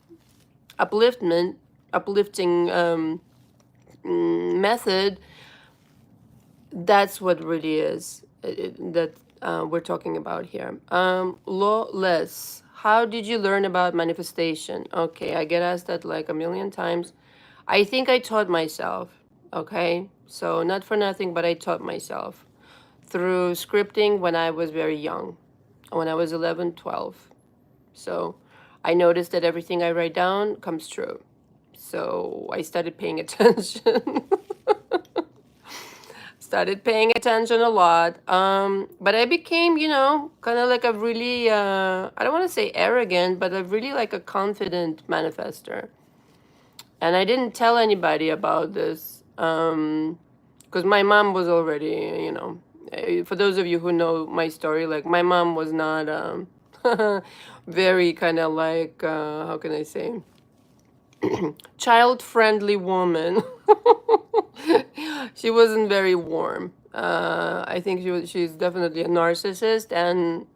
uplifting method, that's what really is that we're talking about here. Lawless. How did you learn about manifestation? Okay, I get asked that like a million times. I think I taught myself, okay? So not for nothing, but I taught myself through scripting when I was very young, when I was 11, 12. So I noticed that everything I write down comes true. So I started paying attention. Started paying attention a lot. But I became, kind of like a really, I don't want to say arrogant, but a really like a confident manifester. And I didn't tell anybody about this because my mom was already, for those of you who know my story, like my mom was not very kind of like, how can I say, child-friendly woman. She wasn't very warm. I think she's definitely a narcissist, and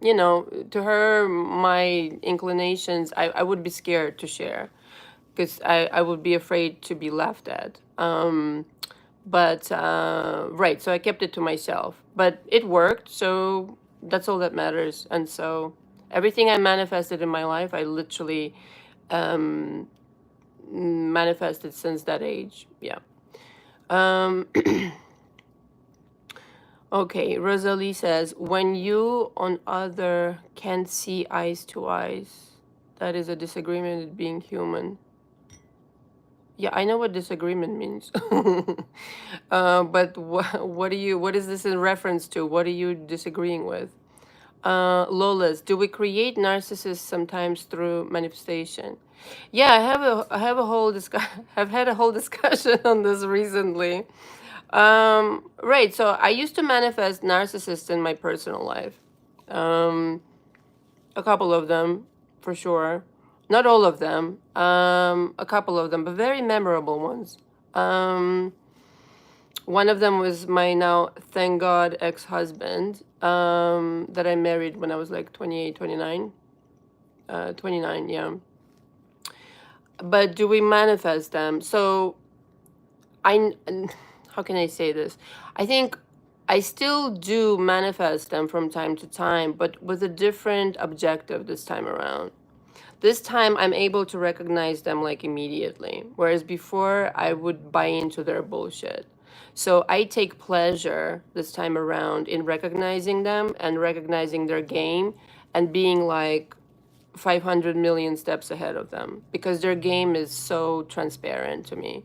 to her, my inclinations, I would be scared to share because I would be afraid to be laughed at. But right, so I kept it to myself, but it worked, so that's all that matters. And so everything I manifested in my life, I literally manifested since that age. Yeah. Okay, Rosalie says, when you on other can't see eyes to eyes, that is a disagreement with being human. Yeah, I know what disagreement means. But what is this in reference to? What are you disagreeing with? Lola's, do we create narcissists sometimes through manifestation? Yeah, I have a whole I've had a whole discussion on this recently. Right, so I used to manifest narcissists in my personal life. Um, a couple of them, for sure. Not all of them. A couple of them, but very memorable ones. Um, One of them was my now, thank God, ex-husband, that I married when I was like 28, 29. 29, yeah. But do we manifest them? So I, how can I say this? I think I still do manifest them from time to time, but with a different objective this time around. This time I'm able to recognize them like immediately, whereas before I would buy into their bullshit. So I take pleasure this time around in recognizing them and recognizing their game and being like 500 million steps ahead of them because their game is so transparent to me.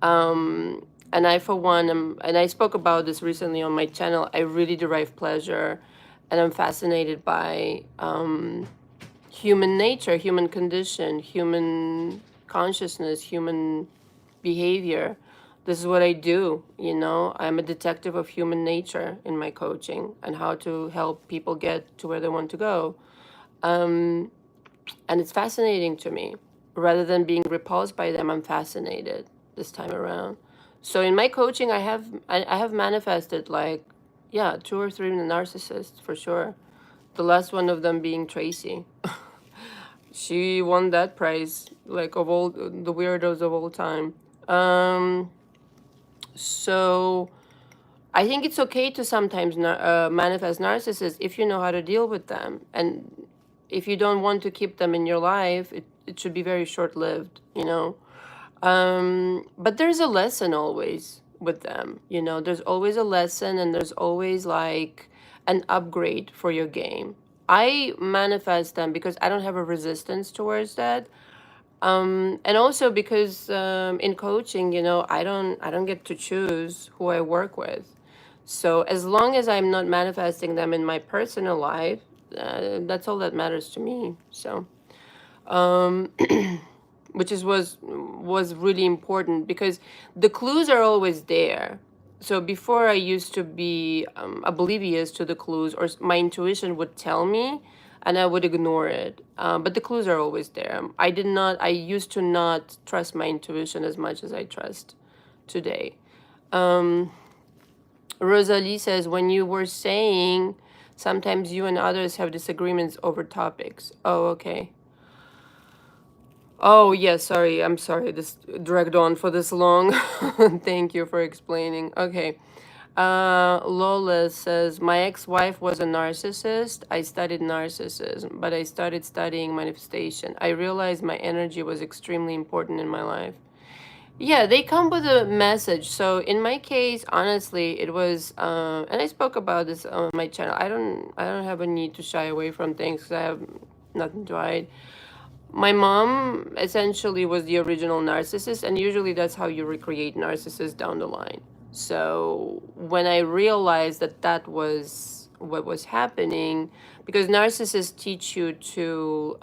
And I, for one, and I spoke about this recently on my channel, I really derive pleasure and I'm fascinated by human nature, human condition, human consciousness, human behavior. This is what I do, you know. I'm a detective of human nature in my coaching and how to help people get to where they want to go. And it's fascinating to me. Rather than being repulsed by them, I'm fascinated this time around. So in my coaching, I have manifested like, yeah, 2 or 3 narcissists for sure. The last one of them being Tracy. She won that prize, like of all the weirdos of all time. So I think it's okay to sometimes manifest narcissists if you know how to deal with them. And if you don't want to keep them in your life, it should be very short-lived, you know. But there's a lesson always with them, you know. There's always a lesson and there's always like an upgrade for your game. I manifest them because I don't have a resistance towards that. And also because in coaching, you know, I don't get to choose who I work with. So as long as I'm not manifesting them in my personal life, that's all that matters to me. So, which is was really important because the clues are always there. So before I used to be oblivious to the clues, or my intuition would tell me, and I would ignore it. But the clues are always there. I used to not trust my intuition as much as I trust today. Rosalie says, when you were saying sometimes you and others have disagreements over topics. Oh, okay. Oh, yeah, sorry. I'm sorry this dragged on for this long. Thank you for explaining. Okay. Lola says, my ex-wife was a narcissist. I studied narcissism, but I started studying manifestation. I realized my energy was extremely important in my life. Yeah, they come with a message. So in my case, honestly, it was, and I spoke about this on my channel. I don't have a need to shy away from things because I have nothing to hide. My mom essentially was the original narcissist, and usually that's how you recreate narcissists down the line. So when I realized that that was what was happening, because narcissists teach you to,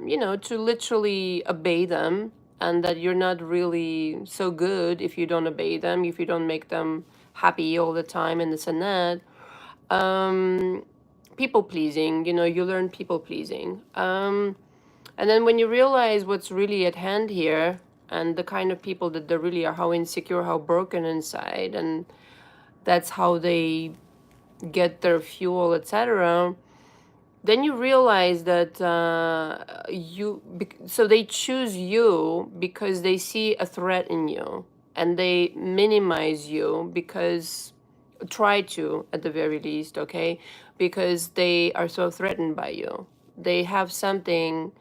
you know, to literally obey them, and that you're not really so good if you don't obey them, if you don't make them happy all the time, and this and that. People pleasing, you know, you learn people pleasing. And then when you realize what's really at hand here and the kind of people that they really are, how insecure, how broken inside, and that's how they get their fuel, etc., then you realize that so they choose you because they see a threat in you, and they minimize you because, try to at the very least, okay, because they are so threatened by you. They have something,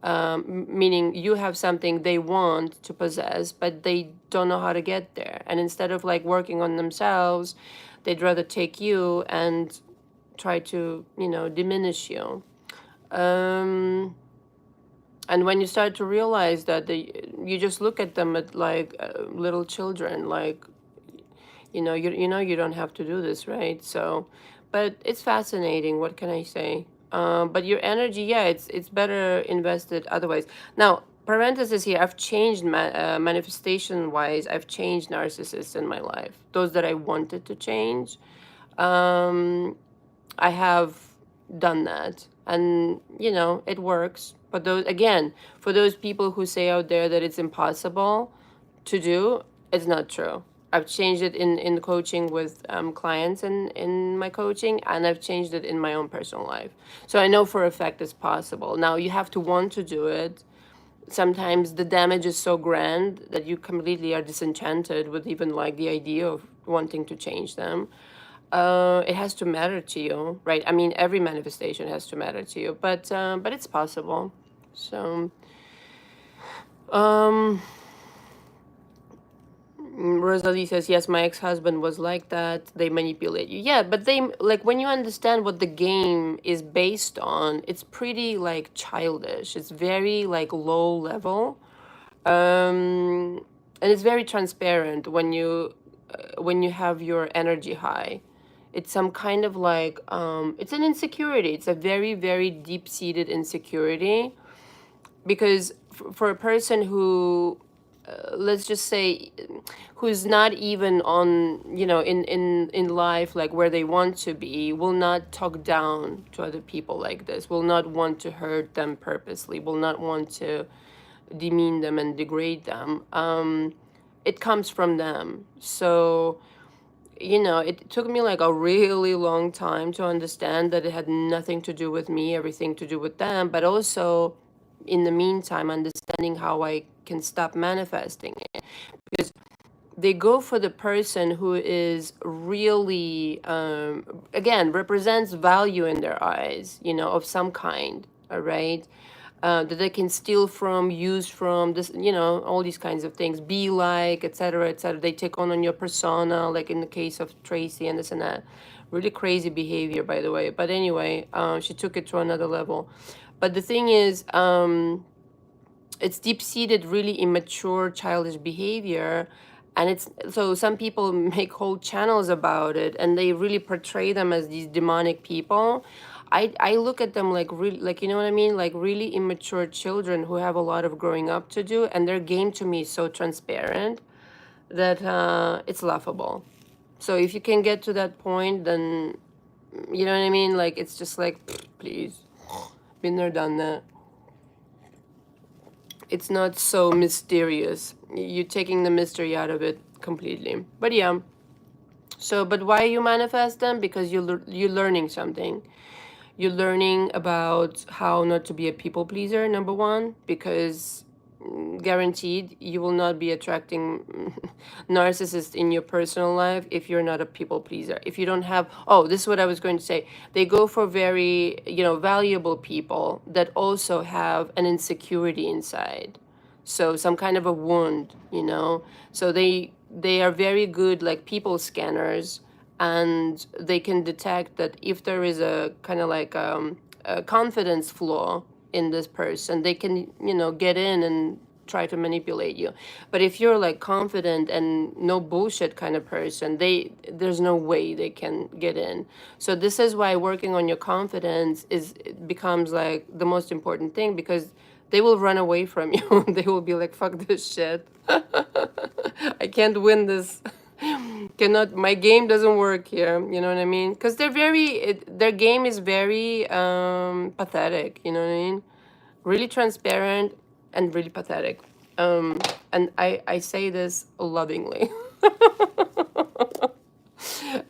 meaning you have something they want to possess, but they don't know how to get there. And instead of like working on themselves, they'd rather take you and try to, you know, diminish you. And when you start to realize that you just look at them at like little children, like, you don't have to do this, right? So, but it's fascinating. What can I say? But your energy, yeah, it's better invested otherwise. Now, parenthesis here. I've changed manifestation wise. I've changed narcissists in my life. Those that I wanted to change. I have done that, and it works. But those, again, for those people who say out there that it's impossible to do, it's not true. I've changed it in coaching with clients and in my coaching, and I've changed it in my own personal life. So I know for a fact it's possible. Now you have to want to do it. Sometimes the damage is so grand that you completely are disenchanted with even like the idea of wanting to change them. It has to matter to you, right? I mean, every manifestation has to matter to you, but it's possible. So, um, Rosalie says, yes, my ex-husband was like that. They manipulate you. Yeah, but they, like, when you understand what the game is based on, it's pretty like childish. It's very like low level. And it's very transparent when you have your energy high. It's some kind of like it's an insecurity. It's a very, very deep-seated insecurity, because for a person who let's just say, who's not even on, in life like where they want to be, will not talk down to other people like this, will not want to hurt them purposely, will not want to demean them and degrade them. It comes from them. So, it took me like a really long time to understand that it had nothing to do with me, everything to do with them, but also in the meantime, understanding how I can stop manifesting it. Because they go for the person who is really, again, represents value in their eyes, of some kind, all right? That they can steal from, use from, this, all these kinds of things, be like, etc., etc. They take on your persona, like in the case of Tracy and this and that. Really crazy behavior, by the way. But anyway, she took it to another level. But the thing is, it's deep-seated, really immature, childish behavior. And it's so some people make whole channels about it, and they really portray them as these demonic people. I look at them like really, like, you know what I mean, like really immature children who have a lot of growing up to do, and their game to me is so transparent that it's laughable. So if you can get to that point, then you know what I mean, like it's just like, please, been there, done that. It's not so mysterious. You're taking the mystery out of it completely. But yeah. So, but why you manifest them? Because you're learning something. You're learning about how not to be a people pleaser, number one, because guaranteed you will not be attracting narcissists in your personal life if you're not a people pleaser. If you don't have, oh, this is what I was going to say. They go for very, valuable people that also have an insecurity inside. So some kind of a wound, So they are very good like people scanners, and they can detect that if there is a kind of like a confidence flaw in this person, they can, get in and try to manipulate you. But if you're like confident and no bullshit kind of person, there's no way they can get in. So this is why working on your confidence becomes like the most important thing, because they will run away from you. They will be like, fuck this shit. I can't win this. Cannot, my game doesn't work here. You know what I mean? Because their game is very pathetic. You know what I mean? Really transparent and really pathetic. And I say this lovingly.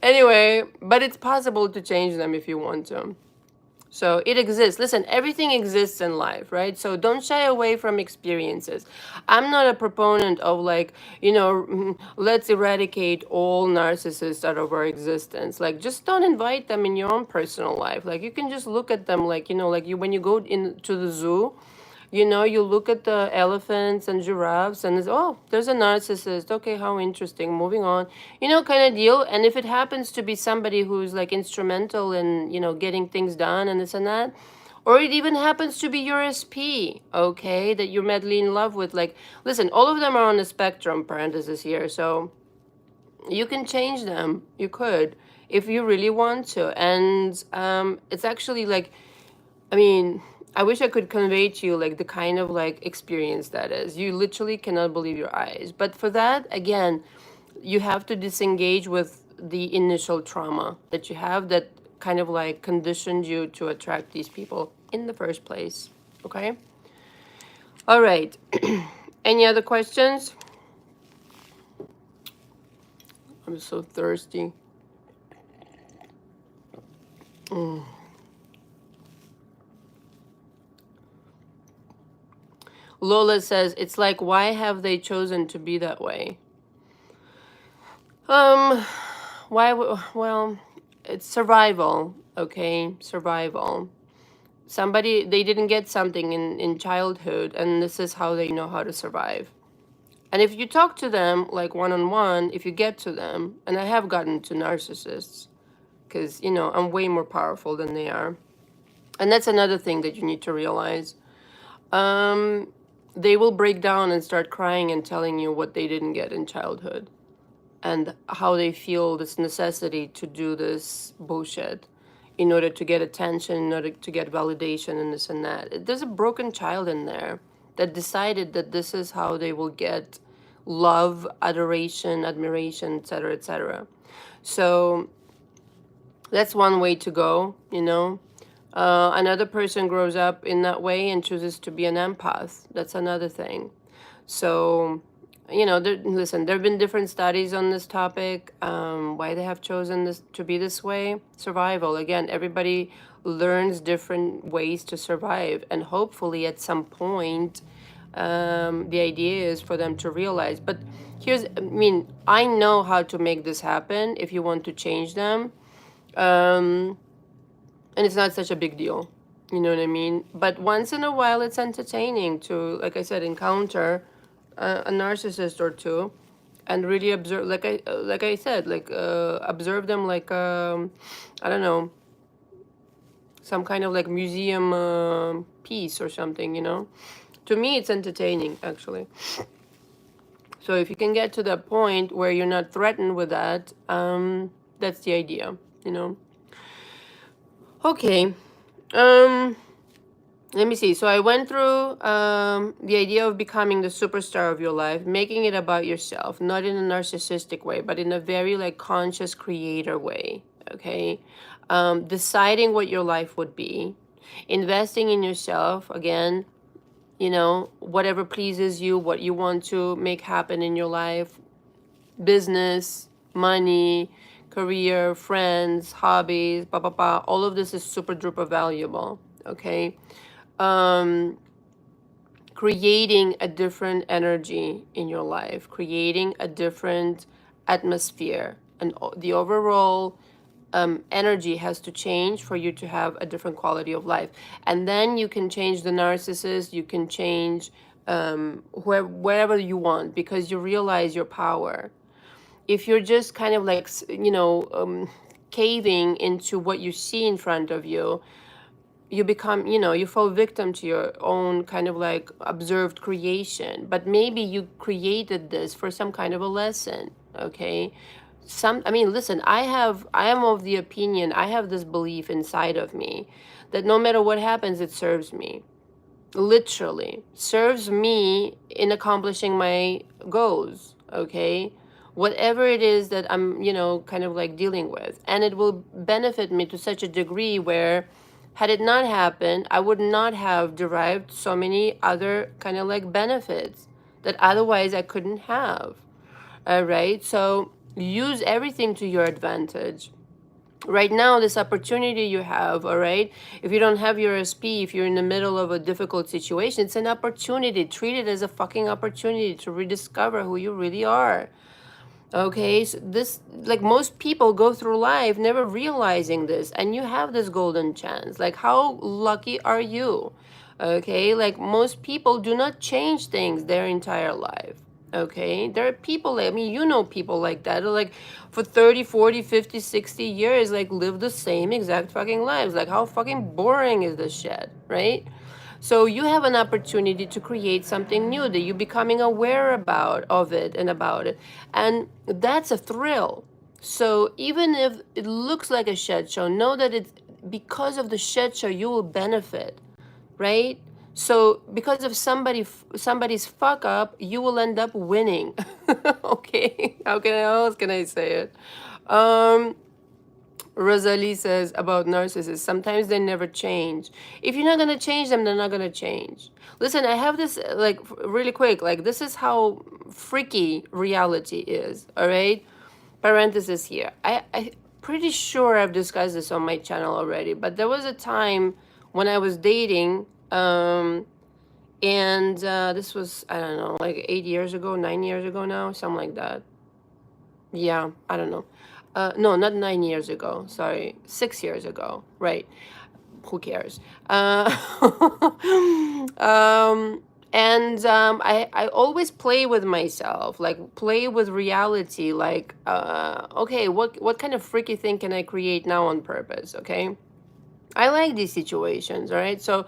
Anyway, but it's possible to change them if you want to. So it exists. Listen, everything exists in life, right? So don't shy away from experiences. I'm not a proponent of like, let's eradicate all narcissists out of our existence. Like, just don't invite them in your own personal life. Like, you can just look at them like, like when you go into the zoo, you look at the elephants and giraffes and it's, oh, there's a narcissist. Okay, how interesting. Moving on, kind of deal. And if it happens to be somebody who's like instrumental in, getting things done and this and that, Or it even happens to be your SP, okay, that you're madly in love with. Like, listen, all of them are on the spectrum, parenthesis here, so you can change them. You could, if you really want to. And it's actually like, I mean, I wish I could convey to you like the kind of like experience that is. You literally cannot believe your eyes. But for that, again, you have to disengage with the initial trauma that you have that kind of like conditioned you to attract these people in the first place. Okay? All right. Any other questions? I'm so thirsty. Lola says, it's like, why have they chosen to be that way? Why? Well, it's survival, okay? Survival. Somebody, they didn't get something in childhood, and this is how they know how to survive. And if you talk to them, like one-on-one, if you get to them, and I have gotten to narcissists, because, you know, I'm way more powerful than they are. And that's another thing that you need to realize. They will break down and start crying and telling you what they didn't get in childhood and how they feel this necessity to do this bullshit in order to get attention, in order to get validation and this and that. There's a broken child in there that decided that this is how they will get love, adoration, admiration, etc., etc. So that's one way to go, you know. Another person grows up in that way and chooses to be an empath. That's another thing. So, you know, listen, there have been different studies on this topic, why they have chosen this to be this way. Survival. Again, everybody learns different ways to survive. And hopefully at some point, the idea is for them to realize. But I mean, I know how to make this happen if you want to change them. And it's not such a big deal. You know what I mean? But once in a while, it's entertaining to, like I said, encounter a narcissist or two, and really observe. Like I said, like observe them like I don't know, some kind of like museum piece or something. You know, to me, it's entertaining actually. So if you can get to that point where you're not threatened with that, that's the idea. You know. Okay. Let me see. So I went through the idea of becoming the superstar of your life, making it about yourself, not in a narcissistic way, but in a very like conscious creator way. Okay. Deciding what your life would be, investing in yourself again, you know, whatever pleases you, what you want to make happen in your life, business, money, career, friends, hobbies, blah, blah, blah. All of this is super duper valuable, okay? Creating a different energy in your life, creating a different atmosphere. And the overall energy has to change for you to have a different quality of life. And then you can change the narcissist, you can change wherever you want, because you realize your power. If you're just kind of like, you know, caving into what you see in front of you, you become, you know, you fall victim to your own kind of like observed creation. But maybe you created this for some kind of a lesson, okay? I mean, listen, I am of the opinion, I have this belief inside of me that no matter what happens, it serves me. Literally serves me in accomplishing my goals, okay? Whatever it is that I'm, you know, kind of like dealing with. And it will benefit me to such a degree where, had it not happened, I would not have derived so many other kind of like benefits that otherwise I couldn't have. All right? So use everything to your advantage. Right now, this opportunity you have, all right? If you don't have your SP, if you're in the middle of a difficult situation, it's an opportunity. Treat it as a fucking opportunity to rediscover who you really are. Okay, so this, like most people go through life never realizing this, and you have this golden chance. Like, how lucky are you? Okay, like most people do not change things their entire life. Okay, there are people like, I mean, you know, people like that who like for 30, 40, 50, 60 years like live the same exact fucking lives. Like how fucking boring is this shit, right? So you have an opportunity to create something new that you're becoming aware about of it and about it. And that's a thrill. So even if it looks like a shit show, know that it's because of the shit show you will benefit, right? So because of somebody's fuck up, you will end up winning. Okay, how else can I say it? Um, Rosalie says about narcissists, sometimes they never change. If you're not gonna change them, they're not gonna change. Listen, I have this like really quick, like this is how freaky reality is, all right? Parenthesis here. I pretty sure I've discussed this on my channel already, but there was a time when I was dating, and this was, I don't know, like 8 years ago, 9 years ago now, something like that. Yeah, I don't know. No, not 9 years ago. Sorry, 6 years ago. Right. Who cares? I always play with myself, like play with reality. Like, okay, what kind of freaky thing can I create now on purpose? Okay, I like these situations, all right? So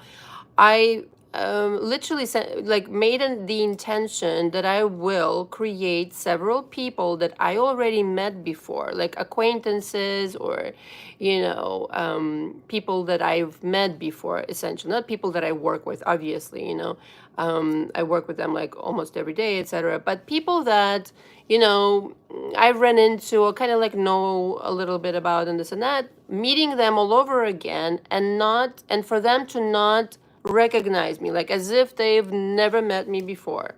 I literally like made the intention that I will create several people that I already met before, like acquaintances or, people that I've met before, essentially. Not people that I work with, obviously, I work with them like almost every day, etc. But people that, I ran into or kind of like know a little bit about and this and that, meeting them all over again and for them to not recognize me, like as if they've never met me before.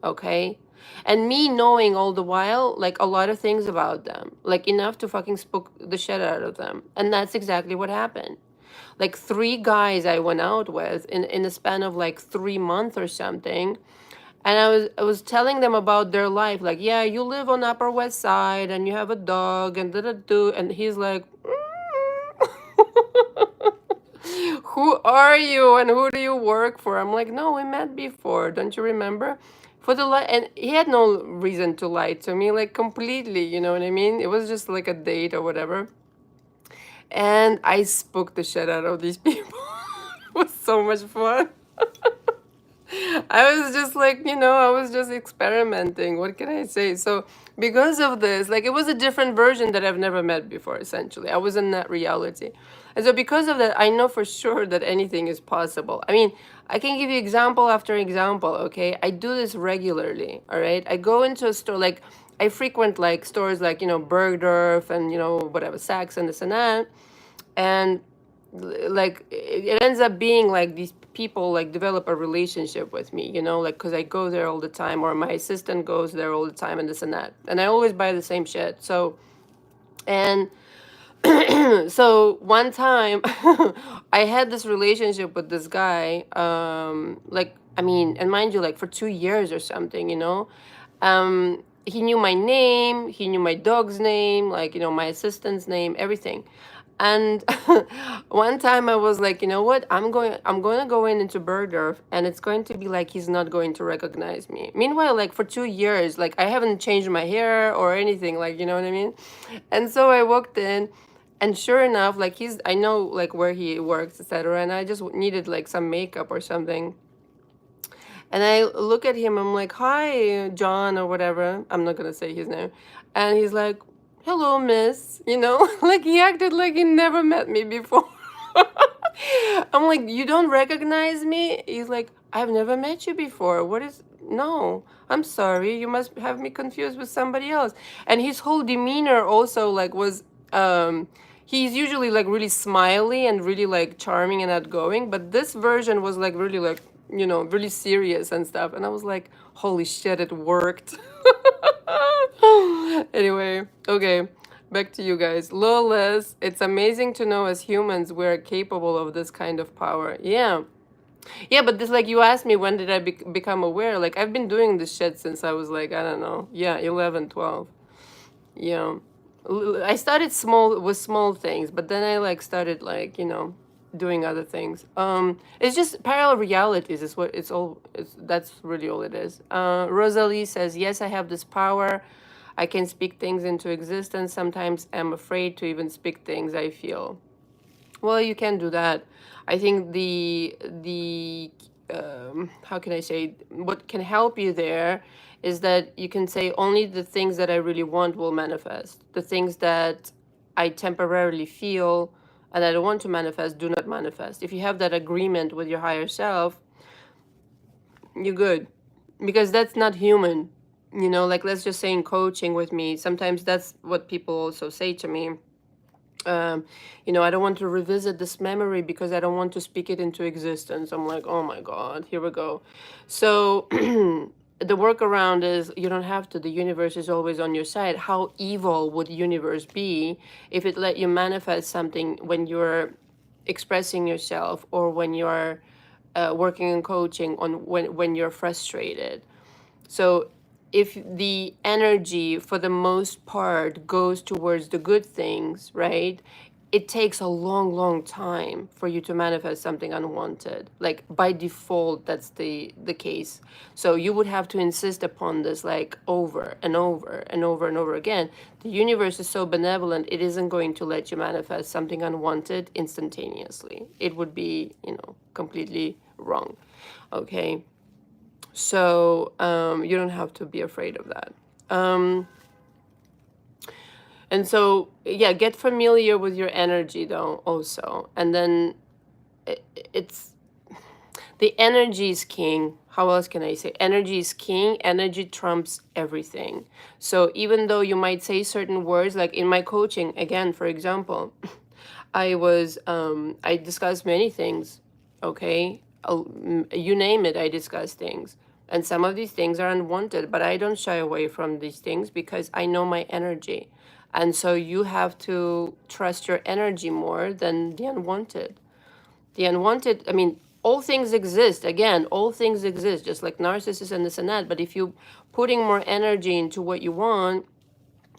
Okay. And me knowing all the while, like a lot of things about them, like enough to fucking spook the shit out of them. And that's exactly what happened. Like 3 guys I went out with in a span of like 3 months or something. And I was telling them about their life, like, yeah, you live on Upper West Side and you have a dog and da-da-do. And he's like, who are you and who do you work for? I'm like, no, we met before. Don't you remember? For the and he had no reason to lie to me, like completely, you know what I mean? It was just like a date or whatever. And I spooked the shit out of these people. It was so much fun. I was just like, I was just experimenting. What can I say? So, because of this, like, it was a different version that I've never met before, essentially. I was in that reality. And so, because of that, I know for sure that anything is possible. I mean, I can give you example after example, okay? I do this regularly, all right? I go into a store, like, I frequent, like, stores like, Bergdorf and, whatever, Saks and this and that. And like it ends up being like these people like develop a relationship with me, like because I go there all the time or my assistant goes there all the time and this and that, and I always buy the same shit. So and so one time I had this relationship with this guy, like, I mean, and mind you, like for 2 years or something, he knew my name, he knew my dog's name, like, my assistant's name, everything. And one time I was like, you know what? I'm going to go into Bergdorf and it's going to be like he's not going to recognize me. Meanwhile, like for 2 years, like I haven't changed my hair or anything, like, you know what I mean? And so I walked in and sure enough, like I know like where he works, etc. And I just needed like some makeup or something. And I look at him, I'm like, hi, John, or whatever. I'm not going to say his name. And he's like, hello, miss. Like he acted like he never met me before. I'm like, you don't recognize me? He's like, I've never met you before. No, I'm sorry. You must have me confused with somebody else. And his whole demeanor also like was, he's usually like really smiley and really like charming and outgoing. But this version was like really like, really serious and stuff. And I was like, holy shit, it worked. Anyway, okay, back to you guys. Lawless, it's amazing to know as humans we're capable of this kind of power. Yeah. Yeah, but this, like, you asked me when did I become aware. Like, I've been doing this shit since I was like, I don't know. Yeah, 11, 12. Yeah. I started small with small things, but then I like started like, doing other things. It's just parallel realities is what it's all, that's really all it is. Rosalie says, yes, I have this power. I can speak things into existence. Sometimes I'm afraid to even speak things I feel. Well, you can do that. I think the how can I say, what can help you there is that you can say only the things that I really want will manifest. The things that I temporarily feel and I don't want to manifest do not manifest. If you have that agreement with your higher self, you're good. Because that's not human. You know, like let's just say in coaching with me, sometimes that's what people also say to me. um, I don't want to revisit this memory because I don't want to speak it into existence. I'm like, oh my God, here we go. So the workaround is you don't have to. The universe is always on your side. How evil would the universe be if it let you manifest something when you're expressing yourself or when you're working in coaching on when you're frustrated? So if the energy for the most part goes towards the good things, right? It takes a long, long time for you to manifest something unwanted. Like by default, that's the case. So you would have to insist upon this like over and over and over and over again. The universe is so benevolent, it isn't going to let you manifest something unwanted instantaneously. It would be, completely wrong. Okay. So you don't have to be afraid of that. And so, yeah, get familiar with your energy though, also. And then it's the energy is king. How else can I say? Energy is king. Energy trumps everything. So even though you might say certain words, like in my coaching, again, for example, I discussed many things, okay? You name it, I discuss things. And some of these things are unwanted, but I don't shy away from these things because I know my energy. And so you have to trust your energy more than the unwanted. The unwanted, I mean, all things exist. Again, all things exist, just like narcissists and this and that. But if you putting more energy into what you want,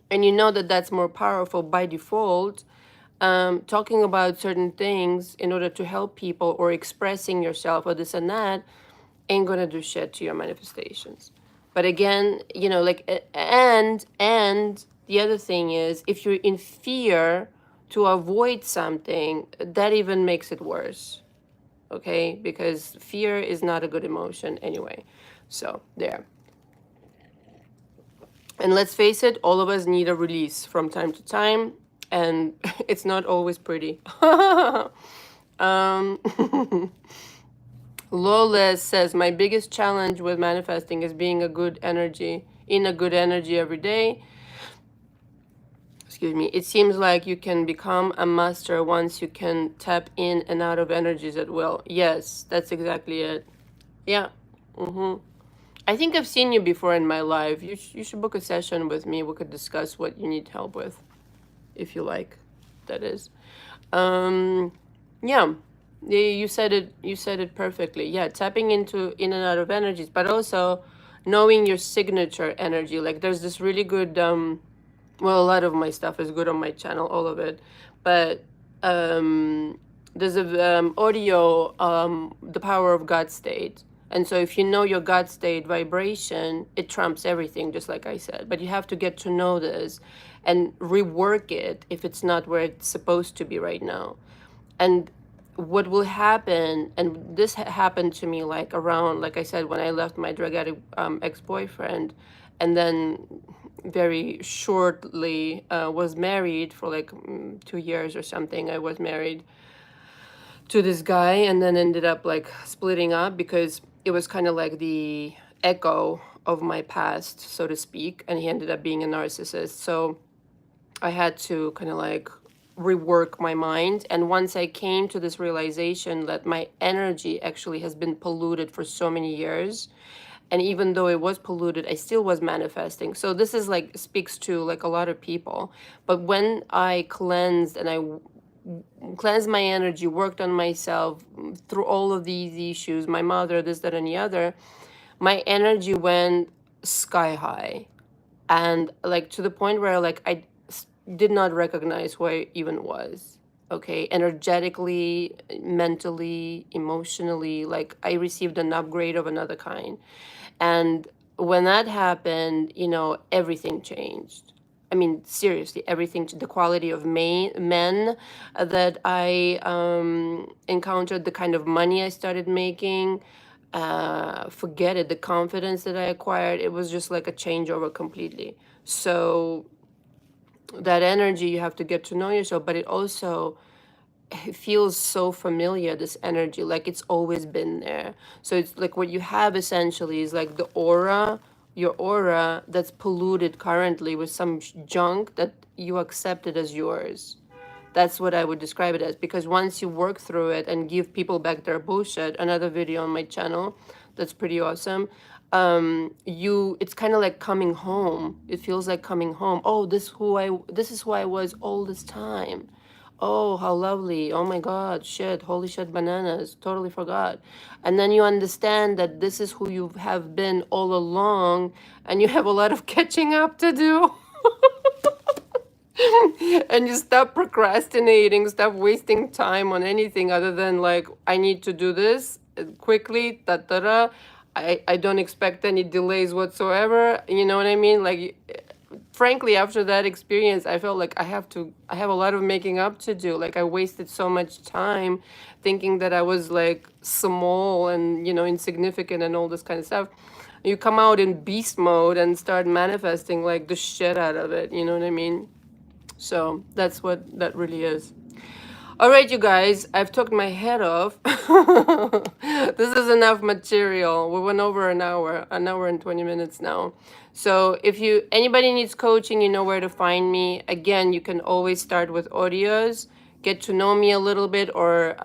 and you know that that's more powerful by default, talking about certain things in order to help people or expressing yourself or this and that ain't gonna do shit to your manifestations. But again, and the other thing is if you're in fear to avoid something, that even makes it worse. Okay, because fear is not a good emotion anyway. So there. And let's face it, all of us need a release from time to time, and it's not always pretty. um, Lola says, my biggest challenge with manifesting is being in a good energy every day. Excuse me. It seems like you can become a master once you can tap in and out of energies at will. Yes, that's exactly it. Yeah. I think I've seen you before in my life. You should book a session with me. We could discuss what you need help with, if you like. That is. Yeah. You said it. You said it perfectly. Yeah, tapping into in and out of energies, but also knowing your signature energy. Like there's this really good. Well, a lot of my stuff is good on my channel, all of it, but there's a audio, the power of God state. And so if you know your God state vibration, it trumps everything, just like I said. But you have to get to know this and rework it if it's not where it's supposed to be right now. And what will happen, and this happened to me like around, like I said, when I left my drug addict ex-boyfriend, and then very shortly was married for like 2 years or something. I was married to this guy and then ended up like splitting up because it was kind of like the echo of my past, so to speak, and he ended up being a narcissist. So I had to kind of like rework my mind. And once I came to this realization that my energy actually has been polluted for so many years, and even though it was polluted, I still was manifesting. So this is like speaks to like a lot of people. But when I cleansed and I cleansed my energy, worked on myself through all of these issues, my mother, this, that, and the other, my energy went sky high. And like to the point where like I did not recognize who I even was. okay, energetically, mentally, emotionally. Like I received an upgrade of another kind. And when that happened, everything changed. I mean, seriously, everything. The quality of men that I encountered, the kind of money I started making, forget it, the confidence that I acquired, it was just like a changeover completely. So that energy, you have to get to know yourself, but it also, it feels so familiar, this energy, like it's always been there. So it's like what you have essentially is like the aura, your aura that's polluted currently with some junk that you accepted as yours. That's what I would describe it as, because once you work through it and give people back their bullshit, another video on my channel that's pretty awesome. It's kind of like coming home. It feels like coming home. Oh, this is who I was all this time. Oh, how lovely. Oh my God, shit, holy shit, bananas. Totally forgot. And then you understand that this is who you have been all along, and you have a lot of catching up to do. And you stop procrastinating, stop wasting time on anything other than like, I need to do this quickly, da da da. I don't expect any delays whatsoever. You know what I mean? Like, frankly, after that experience, I felt like I have a lot of making up to do. Like, I wasted so much time thinking that I was like small and, insignificant and all this kind of stuff. You come out in beast mode and start manifesting like the shit out of it. You know what I mean? So that's what that really is. All right, you guys, I've talked my head off. This is enough material. We went over an hour and 20 minutes now. So if anybody needs coaching, you know where to find me. Again, you can always start with audios, get to know me a little bit, or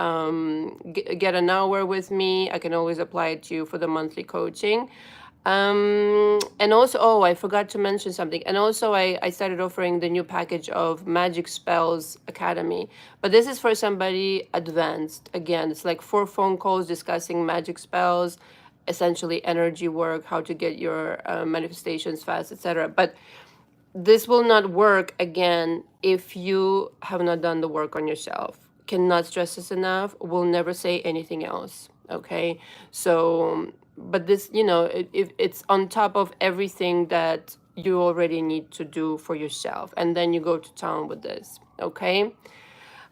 get an hour with me. I can always apply it to you for the monthly coaching. And also, oh, I forgot to mention something. And also, I started offering the new package of Magic Spells Academy. But this is for somebody advanced. Again, it's like 4 phone calls discussing magic spells, essentially energy work, how to get your manifestations fast, etc. But this will not work, again, if you have not done the work on yourself. Cannot stress this enough. Will never say anything else. Okay. So, but this, it's on top of everything that you already need to do for yourself. And then you go to town with this. Okay.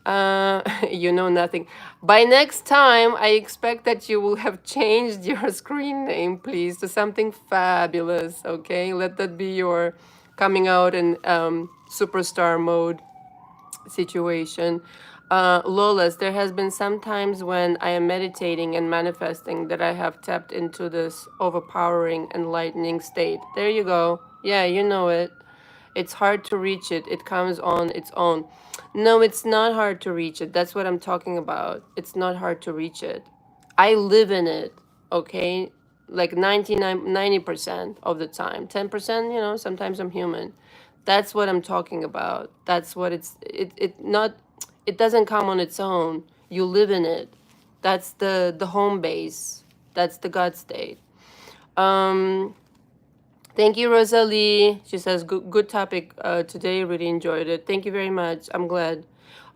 You know nothing. By next time, I expect that you will have changed your screen name, please, to something fabulous. Okay. Let that be your coming out in superstar mode situation. Lolas, there has been some times when I am meditating and manifesting that I have tapped into this overpowering, enlightening state. There you go. Yeah, you know it. It's hard to reach it. It comes on its own. No, it's not hard to reach it. That's what I'm talking about. It's not hard to reach it. I live in it, okay? Like 90% of the time. 10%, sometimes I'm human. That's what I'm talking about. That's what it doesn't come on its own. You live in it. That's the home base. That's the God state. Thank you, Rosalie. She says, good topic today. Really enjoyed it. Thank you very much. I'm glad.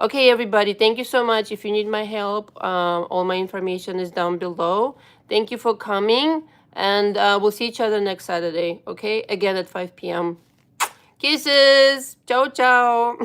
Okay, everybody. Thank you so much. If you need my help, all my information is down below. Thank you for coming. And we'll see each other next Saturday. Okay? Again at 5 p.m. Kisses. Ciao, ciao.